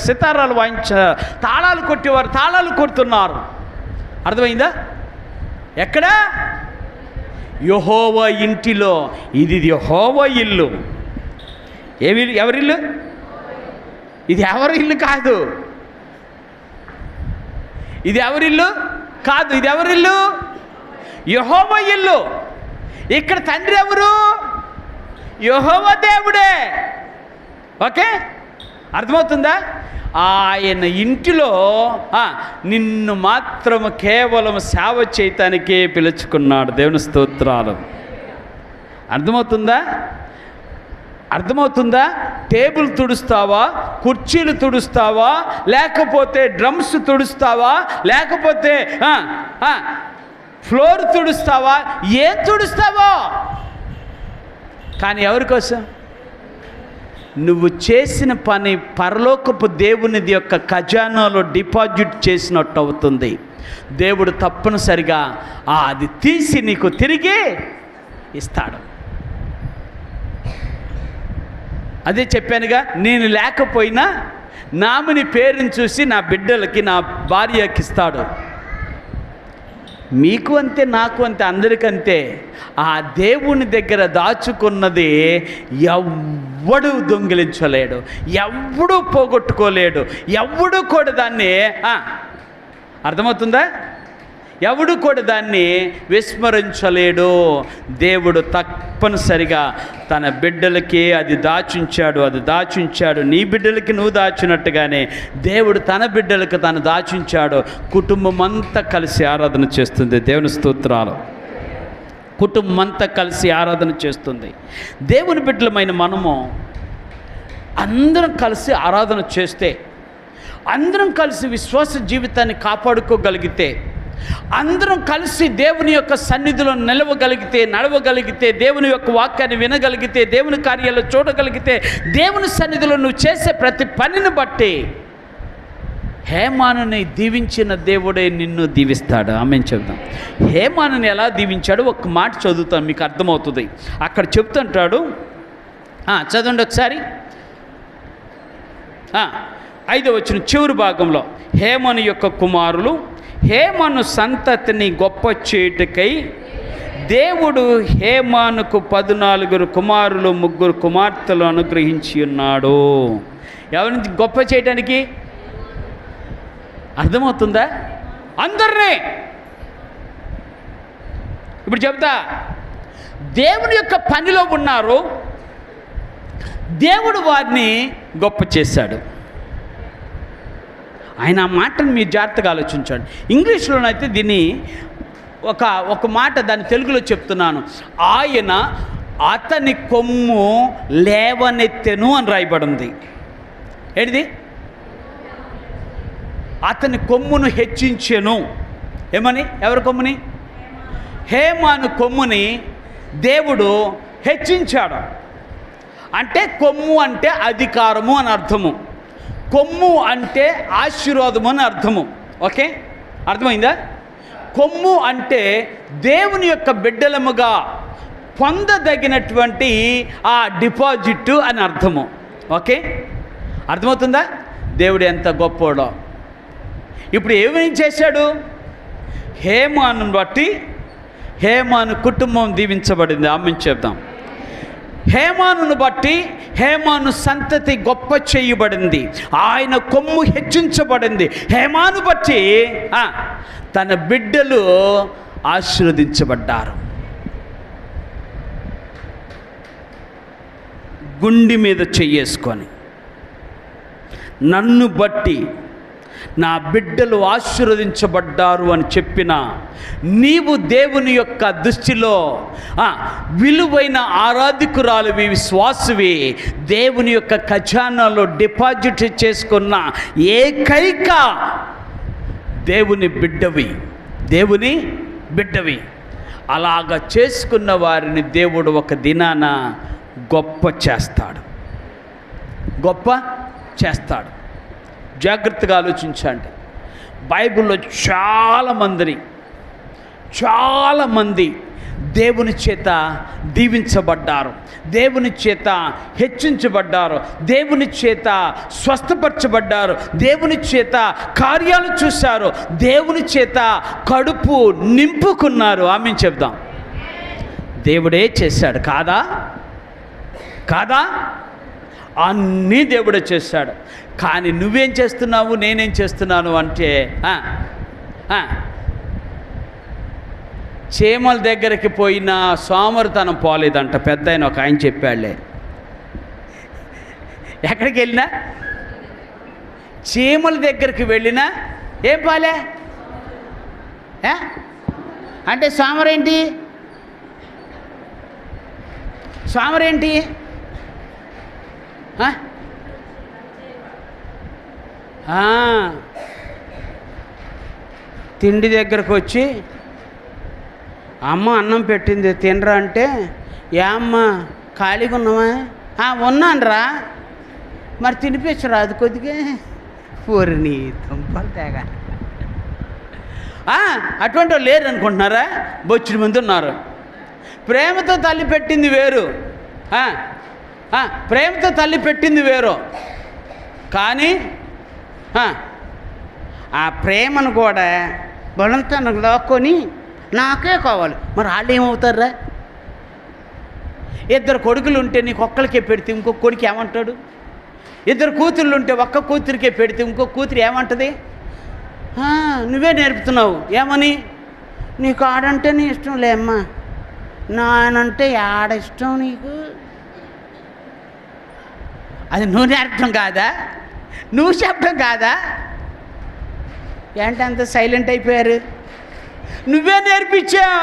తాళాలు కొట్టేవారు తాళాలు కొడుతున్నారు. అర్థమైందా? ఎక్కడ? యెహోవా ఇంటిలో. ఇది యెహోవా ఇల్లు. ఎవరిల్లు? ఇది ఎవరి ఇల్లు కాదు. ఇది ఎవరిల్లు కాదు. ఇది ఎవరిల్లు? యెహోవా ఇల్లు. ఇక్కడ తండ్రి ఎవరు? యెహోవా దేవుడే. ఓకే, అర్థమవుతుందా? ఆయన ఇంటిలో నిన్ను మాత్రము కేవలం సేవ చేయటానికే పిలుచుకున్నాడు. దేవుని స్తోత్రాలు. అర్థమవుతుందా? టేబుల్ తుడుస్తావా, కుర్చీలు తుడుస్తావా, లేకపోతే డ్రమ్స్ తుడుస్తావా, లేకపోతే ఫ్లోర్ తుడుస్తావా, ఏం తుడుస్తావో కానీ ఎవరి కోసం? నువ్వు చేసిన పని పరలోకపు దేవునిది యొక్క ఖజానాలో డిపాజిట్ చేసినట్టు అవుతుంది. దేవుడు తప్పనిసరిగా అది తీసి నీకు తిరిగి ఇస్తాడు. అదే చెప్పానుగా, నేను లేకపోయినా నామిని పేరుని చూసి నా బిడ్డలకి, నా భార్యకి ఇస్తాడు. మీకు అంతే, నాకు అంతే, అందరికంతే. ఆ దేవుని దగ్గర దాచుకున్నది ఎవ్వడు దొంగిలించలేడు, ఎవ్వడూ పోగొట్టుకోలేడు, ఎవ్వడూ కూడా దాన్ని అర్థమవుతుందా? ఎవడు కూడా దాన్ని విస్మరించలేడు. దేవుడు తప్పనిసరిగా తన బిడ్డలకి అది దాచుంచాడు. నీ బిడ్డలకి నువ్వు దాచినట్టుగానే దేవుడు తన బిడ్డలకు తను దాచుంచాడు. కుటుంబం అంతా కలిసి ఆరాధన చేస్తుంది. దేవుని స్తోత్రాలు. కుటుంబం అంతా కలిసి ఆరాధన చేస్తుంది. దేవుని బిడ్డలమైన మనము అందరం కలిసి ఆరాధన చేస్తే, అందరం కలిసి విశ్వాస జీవితాన్ని కాపాడుకోగలిగితే, అందరం కలిసి దేవుని యొక్క సన్నిధిలో నడవగలిగితే, దేవుని యొక్క వాక్యాన్ని వినగలిగితే, దేవుని కార్యాలు చూడగలిగితే, దేవుని సన్నిధిలో నువ్వు చేసే ప్రతి పనిని బట్టి హేమానుని దీవించిన దేవుడే నిన్ను దీవిస్తాడు. ఆమేన్ చెప్తాం. హేమానుని ఎలా దీవించాడు ఒక మాట చదువుతాం, మీకు అర్థమవుతుంది. అక్కడ చెప్తుంటాడు, చదవండి ఒకసారి. 5వ వచనం చివరి భాగంలో, హేమాను యొక్క కుమారులు హేమాను సంతతిని గొప్ప చేయుటకై దేవుడు హేమానుకు 14 కుమారులు 3 కుమార్తెలు అనుగ్రహించి ఉన్నాడు. ఎవరిని గొప్ప చేయడానికి? అర్థమవుతుందా? అందరినీ. ఇప్పుడు చెప్తా, దేవుని యొక్క పనిలో ఉన్నారు, దేవుడు వారిని గొప్ప చేశాడు. ఆయన ఆ మాటను మీరు జాగ్రత్తగా ఆలోచించండి. ఇంగ్లీష్లోనైతే దీన్ని ఒక మాట దాన్ని తెలుగులో చెప్తున్నాను. ఆయన అతని కొమ్ము లేవనెత్తెను అని రాయబడింది. ఏంటిది? అతని కొమ్మును హెచ్చించెను. ఏమని? ఎవరి కొమ్ముని? హేమాను కొమ్ముని దేవుడు హెచ్చించాడు. అంటే కొమ్ము అంటే అధికారము అని అర్థము, కొమ్ము అంటే ఆశీర్వాదము అని అర్థము. ఓకే, అర్థమైందా? కొమ్ము అంటే దేవుని యొక్క బిడ్డలముగా పొందదగినటువంటి ఆ డిపాజిట్ అని అర్థము. ఓకే, అర్థమవుతుందా? దేవుడు ఎంత గొప్పోడో. ఇప్పుడు ఏమేం చేశాడు? హేమాను బట్టి హేమాను కుటుంబం దీవించబడింది. ఆమెను చెప్దాం. హేమానును బట్టి హేమాను సంతతి గొప్ప చేయబడింది. ఆయన కొమ్ము హెచ్చించబడింది. హేమాను బట్టి తన బిడ్డలు ఆశీర్వదించబడ్డారు. గుండి మీద చెయ్యేసుకొని, నన్ను బట్టి నా బిడ్డలు ఆశీర్వదించబడ్డారు అని చెప్పిన నీవు దేవుని యొక్క దృష్టిలో విలువైన ఆరాధికురాలువి, విశ్వాసువి, దేవుని యొక్క ఖజానాలో డిపాజిట్ చేసుకున్న ఏకైక దేవుని బిడ్డవి. అలాగ చేసుకున్న వారిని దేవుడు ఒక దినాన గొప్ప చేస్తాడు. జాగ్రత్తగా ఆలోచించండి. బైబిల్లో చాలామంది దేవుని చేత దీవించబడ్డారు, దేవుని చేత హెచ్చించబడ్డారు, దేవుని చేత స్వస్థపరచబడ్డారు, దేవుని చేత కార్యాలు చూశారు, దేవుని చేత కడుపు నింపుకున్నారు. ఆమేన్ చెప్దాం. దేవుడే చేశాడు కాదా? అన్నీ దేవుడే చేశాడు. కానీ నువ్వేం చేస్తున్నావు, నేనేం చేస్తున్నాను అంటే చీమల దగ్గరికి పోయినా సోమరితనం పోలేదంట. పెద్ద ఆయన ఒక ఆయన చెప్పాడులే. ఎక్కడికి వెళ్ళినా, చీమల దగ్గరికి వెళ్ళినా ఏం పోలే అంటే సోమరేంటి తిండి దగ్గరకు వచ్చి అమ్మ అన్నం పెట్టింది తినరా అంటే, ఏ అమ్మ ఖాళీగా ఉన్నావా? ఉన్నానరా. మరి తినిపించరా అది కొద్దిగా. పూరిని తుంపలు తేగ. అటువంటి వాళ్ళు లేరు అనుకుంటున్నారా? బొచ్చుడు మంది ఉన్నారు. ప్రేమతో తల్లి పెట్టింది వేరు, కానీ ఆ ప్రేమను కూడా బలంతనం లాక్కొని నాకే కావాలి. మరి వాళ్ళు ఏమవుతారా? ఇద్దరు కొడుకులు ఉంటే నీకు ఒక్కరికే పెడితే ఇంకొక కొడుకు ఏమంటాడు? ఇద్దరు కూతుళ్ళు ఉంటే ఒక్క కూతురికే పెడితే ఇంకొక కూతురు ఏమంటుంది? నువ్వే నేర్పుతున్నావు. ఏమని? నీకు ఆడంటే నీ ఇష్టం లేమ్మా, నానంటే ఆడ ఇష్టం నీకు. అది నువ్వు నేర్పడం కాదా? నువ్వు చెప్పడం కాదా? ఏంటి అంత సైలెంట్ అయిపోయారు? నువ్వే నేర్పించావు.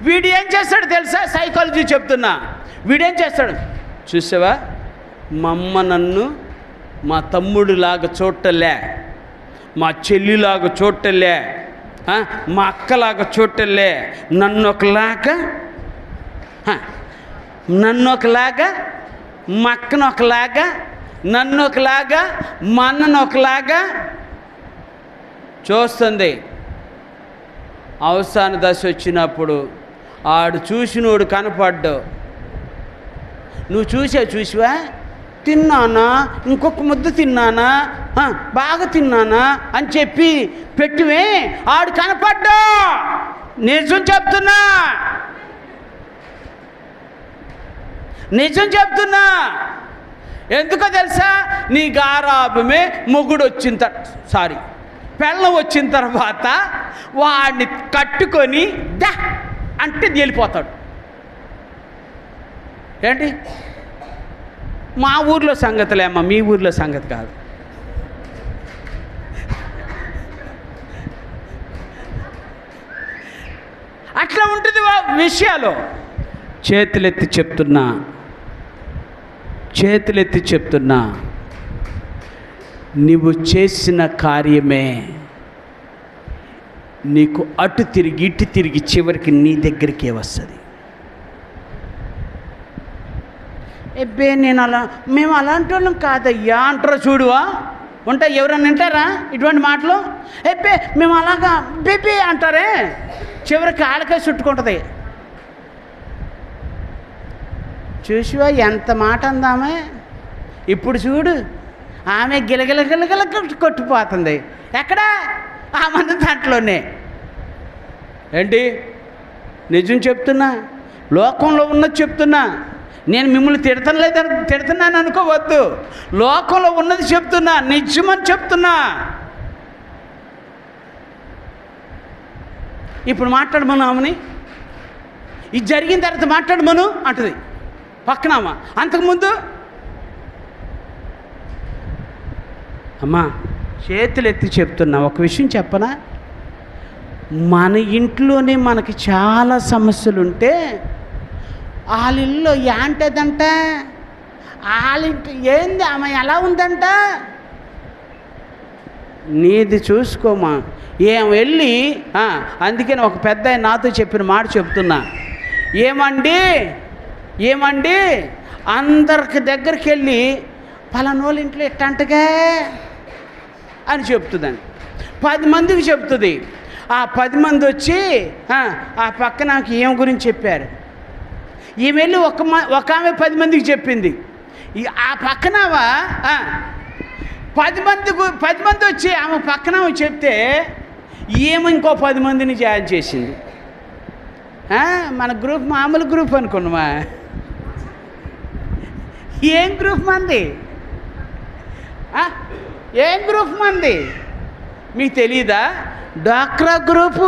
వీడు ఏం చేస్తాడు తెలుసా? సైకాలజీ చెప్తున్నా. వీడేం చేస్తాడు చూసావా? మా అమ్మ నన్ను మా తమ్ముడిలాగా చూడటలే, మా చెల్లిలాగా చూడటలే, మా అక్కలాగా చూడటలే, నన్ను ఒకలాగా మా అక్కను ఒకలాగా, నన్ను ఒకలాగా, మా అన్నను ఒకలాగా చూస్తుంది. అవసాన దశ వచ్చినప్పుడు ఆడు చూసినోడు కనపడ్డు. నువ్వు చూసివా? తిన్నానా, ఇంకొక ముద్ద తిన్నానా, బాగా తిన్నానా అని చెప్పి పెట్టివే, ఆడు కనపడ్డా. నిజం చెప్తున్నా. ఎందుకో తెలుసా? నీ గారాభమే పెళ్ళం వచ్చిన తర్వాత వాడిని కట్టుకొని దా అంటే వెళ్ళిపోతాడు. ఏంటి? మా ఊర్లో సంగతులేమ్మా, మీ ఊర్లో సంగతి కాదు. అట్లా ఉంటుంది విషయాలు. చేతులెత్తి చెప్తున్నా, నీవు చేసిన కార్యమే నీకు అటు తిరిగి ఇటు తిరిగి చివరికి నీ దగ్గరికే వస్తుంది. ఎబ్బే మేము అలాంటి వాళ్ళం కాదయ్యా అంటారా? చూడువా ఉంటాయి. ఎవరన్నా వింటారా ఇటువంటి మాటలు? ఎబ్బే మేము అలాగా బేబీ అంటారే, చివరికి ఆడకాయ చుట్టుకుంటుంది. చూసివా ఎంత మాట అందామే. ఇప్పుడు చూడు, ఆమె గిలగిల కొట్టిపోతుంది. ఎక్కడా? ఆ మంది దాంట్లోనే. ఏంటి? నిజం చెప్తున్నా, లోకంలో ఉన్నది చెప్తున్నా. నేను మిమ్మల్ని తిడుతున్నాను అనుకోవద్దు. లోకంలో ఉన్నది చెప్తున్నా, నిజమని చెప్తున్నా. ఇప్పుడు మాట్లాడమను ఆమెని. ఇది జరిగిన తర్వాత మాట్లాడమను అంటుంది పక్కనమ్మా. అంతకుముందు అమ్మా చేతులు ఎత్తి చెప్తున్నా, ఒక విషయం చెప్పనా? మన ఇంట్లోనే మనకి చాలా సమస్యలు ఉంటే వాళ్ళ ఇల్లు ఏంటదంట, వాళ్ళ ఇంటి ఏంది ఆమె ఎలా ఉందంట, నీది చూసుకోమా. ఏం వెళ్ళి అందుకని ఒక పెద్ద ఆయన నాతో చెప్పిన మాట చెప్తున్నా, ఏమండి అందరికి దగ్గరికి వెళ్ళి పలానోళ్ళ ఇంట్లో ఎట్టంటగా అని చెప్తుందండి. 10 మందికి చెప్తుంది. ఆ 10 మంది వచ్చి ఆ పక్క నాకు ఏం గురించి చెప్పారు. ఈమె వెళ్ళి ఒక ఆమె 10 మందికి చెప్పింది. ఆ పక్కనవా 10 మంది వచ్చి ఆమె పక్కన చెప్తే ఏమో ఇంకో 10 మందిని జాయిన్ చేసింది. మన గ్రూప్ మామూలు గ్రూప్ అనుకున్నామా? ఏం గ్రూప్ మంది, ఏం గ్రూప్ మంది మీకు తెలీదా? డాక్రా గ్రూపు.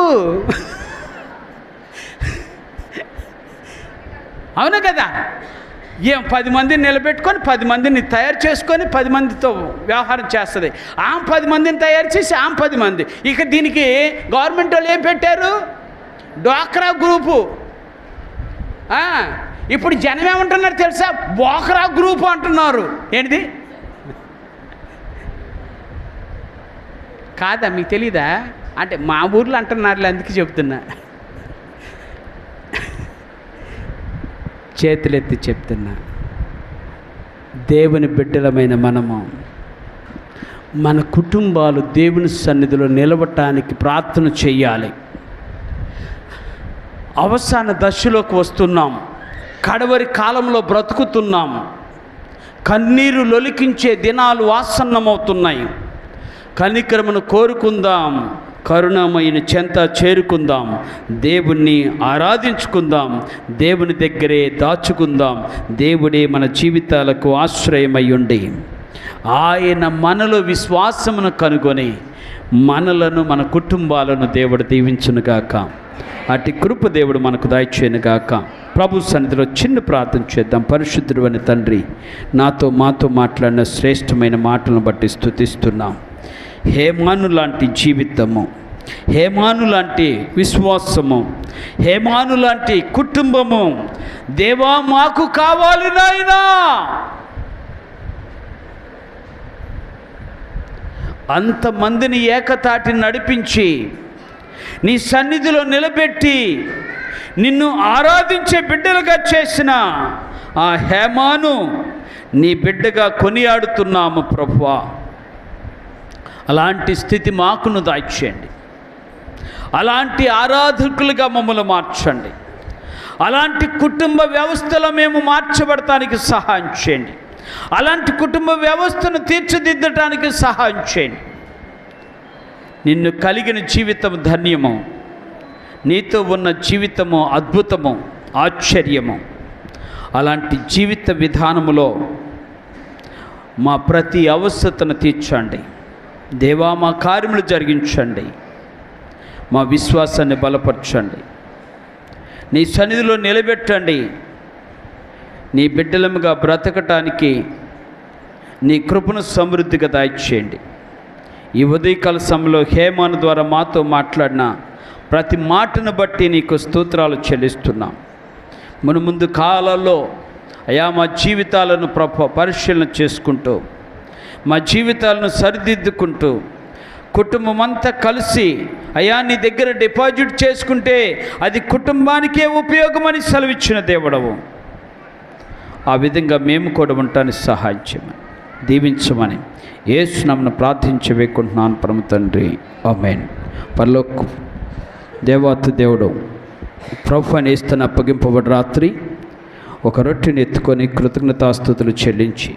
అవును కదా? ఏం 10 మందిని నిలబెట్టుకొని 10 మందిని తయారు చేసుకొని 10 మందితో వ్యవహారం చేస్తుంది. ఆమె 10 మందిని తయారు చేసి ఆమె 10 మంది. ఇక దీనికి గవర్నమెంట్ వాళ్ళు ఏం పెట్టారు? డ్వాక్రా గ్రూపు. ఇప్పుడు జనం ఏమంటున్నారు తెలుసా? బోక్రా గ్రూపు అంటున్నారు. ఏంటిది కాదా? మీకు తెలీదా? అంటే మా ఊర్లో అంటున్నారులే, అందుకే చెప్తున్నా. చేతులెత్తి చెప్తున్నా, దేవుని బిడ్డలమైన మనము మన కుటుంబాలు దేవుని సన్నిధిలో నిలవటానికి ప్రార్థన చేయాలి. అవసాన దశలోకి వస్తున్నాం, కడవరి కాలంలో బ్రతుకుతున్నాం. కన్నీరు లొలికించే దినాలు ఆసన్నమవుతున్నాయి. కనికరమును కోరుకుందాం, కరుణమైన చెంత చేరుకుందాం, దేవుణ్ణి ఆరాధించుకుందాం, దేవుని దగ్గరే దాచుకుందాం. దేవుడే మన జీవితాలకు ఆశ్రయమై ఉండి ఆయన మనలో విశ్వాసమును కనుగొని మనలను మన కుటుంబాలను దేవుడు దీవించునుగాక. అటు కృప దేవుడు మనకు దయచేయునుగాక. ప్రభు సన్నిధిలో చిన్న ప్రార్థన చేద్దాం. పరిశుద్ధుడు అని తండ్రి, మాతో మాట్లాడిన శ్రేష్టమైన మాటలను బట్టి స్తుతిస్తున్నాం. హేమాను లాంటి జీవితము, హేమాను లాంటి విశ్వాసము, హేమాను లాంటి కుటుంబము దేవా మాకు కావాలి నాయనా. అంతమందిని ఏకతాటి నడిపించి నీ సన్నిధిలో నిలబెట్టి నిన్ను ఆరాధించే బిడ్డలుగా చేసిన ఆ హేమాను నీ బిడ్డగా కొనియాడుతున్నాము ప్రభువా. అలాంటి స్థితి మాకును దాయిచేయండి. అలాంటి ఆరాధకులుగా మమ్మల్ని మార్చండి. అలాంటి కుటుంబ వ్యవస్థలో మేము మార్చబడటానికి సహాయం చేయండి. అలాంటి కుటుంబ వ్యవస్థను తీర్చిదిద్దటానికి సహాయం చేయండి. నిన్ను కలిగిన జీవితం ధన్యము, నీతో ఉన్న జీవితము అద్భుతము, ఆశ్చర్యము. అలాంటి జీవిత విధానములో మా ప్రతి అవసరతను తీర్చండి దేవా. మా కార్యములు జరిగించండి, మా విశ్వాసాన్ని బలపరచండి, నీ సన్నిధిలో నిలబెట్టండి. నీ బిడ్డలముగా బ్రతకటానికి నీ కృపను సమృద్ధిగా దయచేయండి. ఈ ఉదయకాల సమయంలో హేమాను ద్వారా మాతో మాట్లాడిన ప్రతి మాటను బట్టి నీకు స్తోత్రాలు చెల్లిస్తున్నాం. ముందు కాలాల్లో అయా మా జీవితాలను పరిశీలన చేసుకుంటూ, మా జీవితాలను సరిదిద్దుకుంటూ, కుటుంబం అంతా కలిసి అయా నీ దగ్గర డిపాజిట్ చేసుకుంటే అది కుటుంబానికే ఉపయోగమని సెలవిచ్చిన దేవుడవు. ఆ విధంగా మేము కూడా ఉండటానికి సహాయం చేయమని, దీవించమని యేసు నామమున ప్రార్థించి వేడుకుంటున్నాను పరమ తండ్రి, ఆమేన్. పరలోక దేవాతి దేవుడు ప్రభు అని ఇస్తున్న అప్పగింపబడి రాత్రి ఒక రొట్టెని ఎత్తుకొని కృతజ్ఞతాస్తుతులు చెల్లించి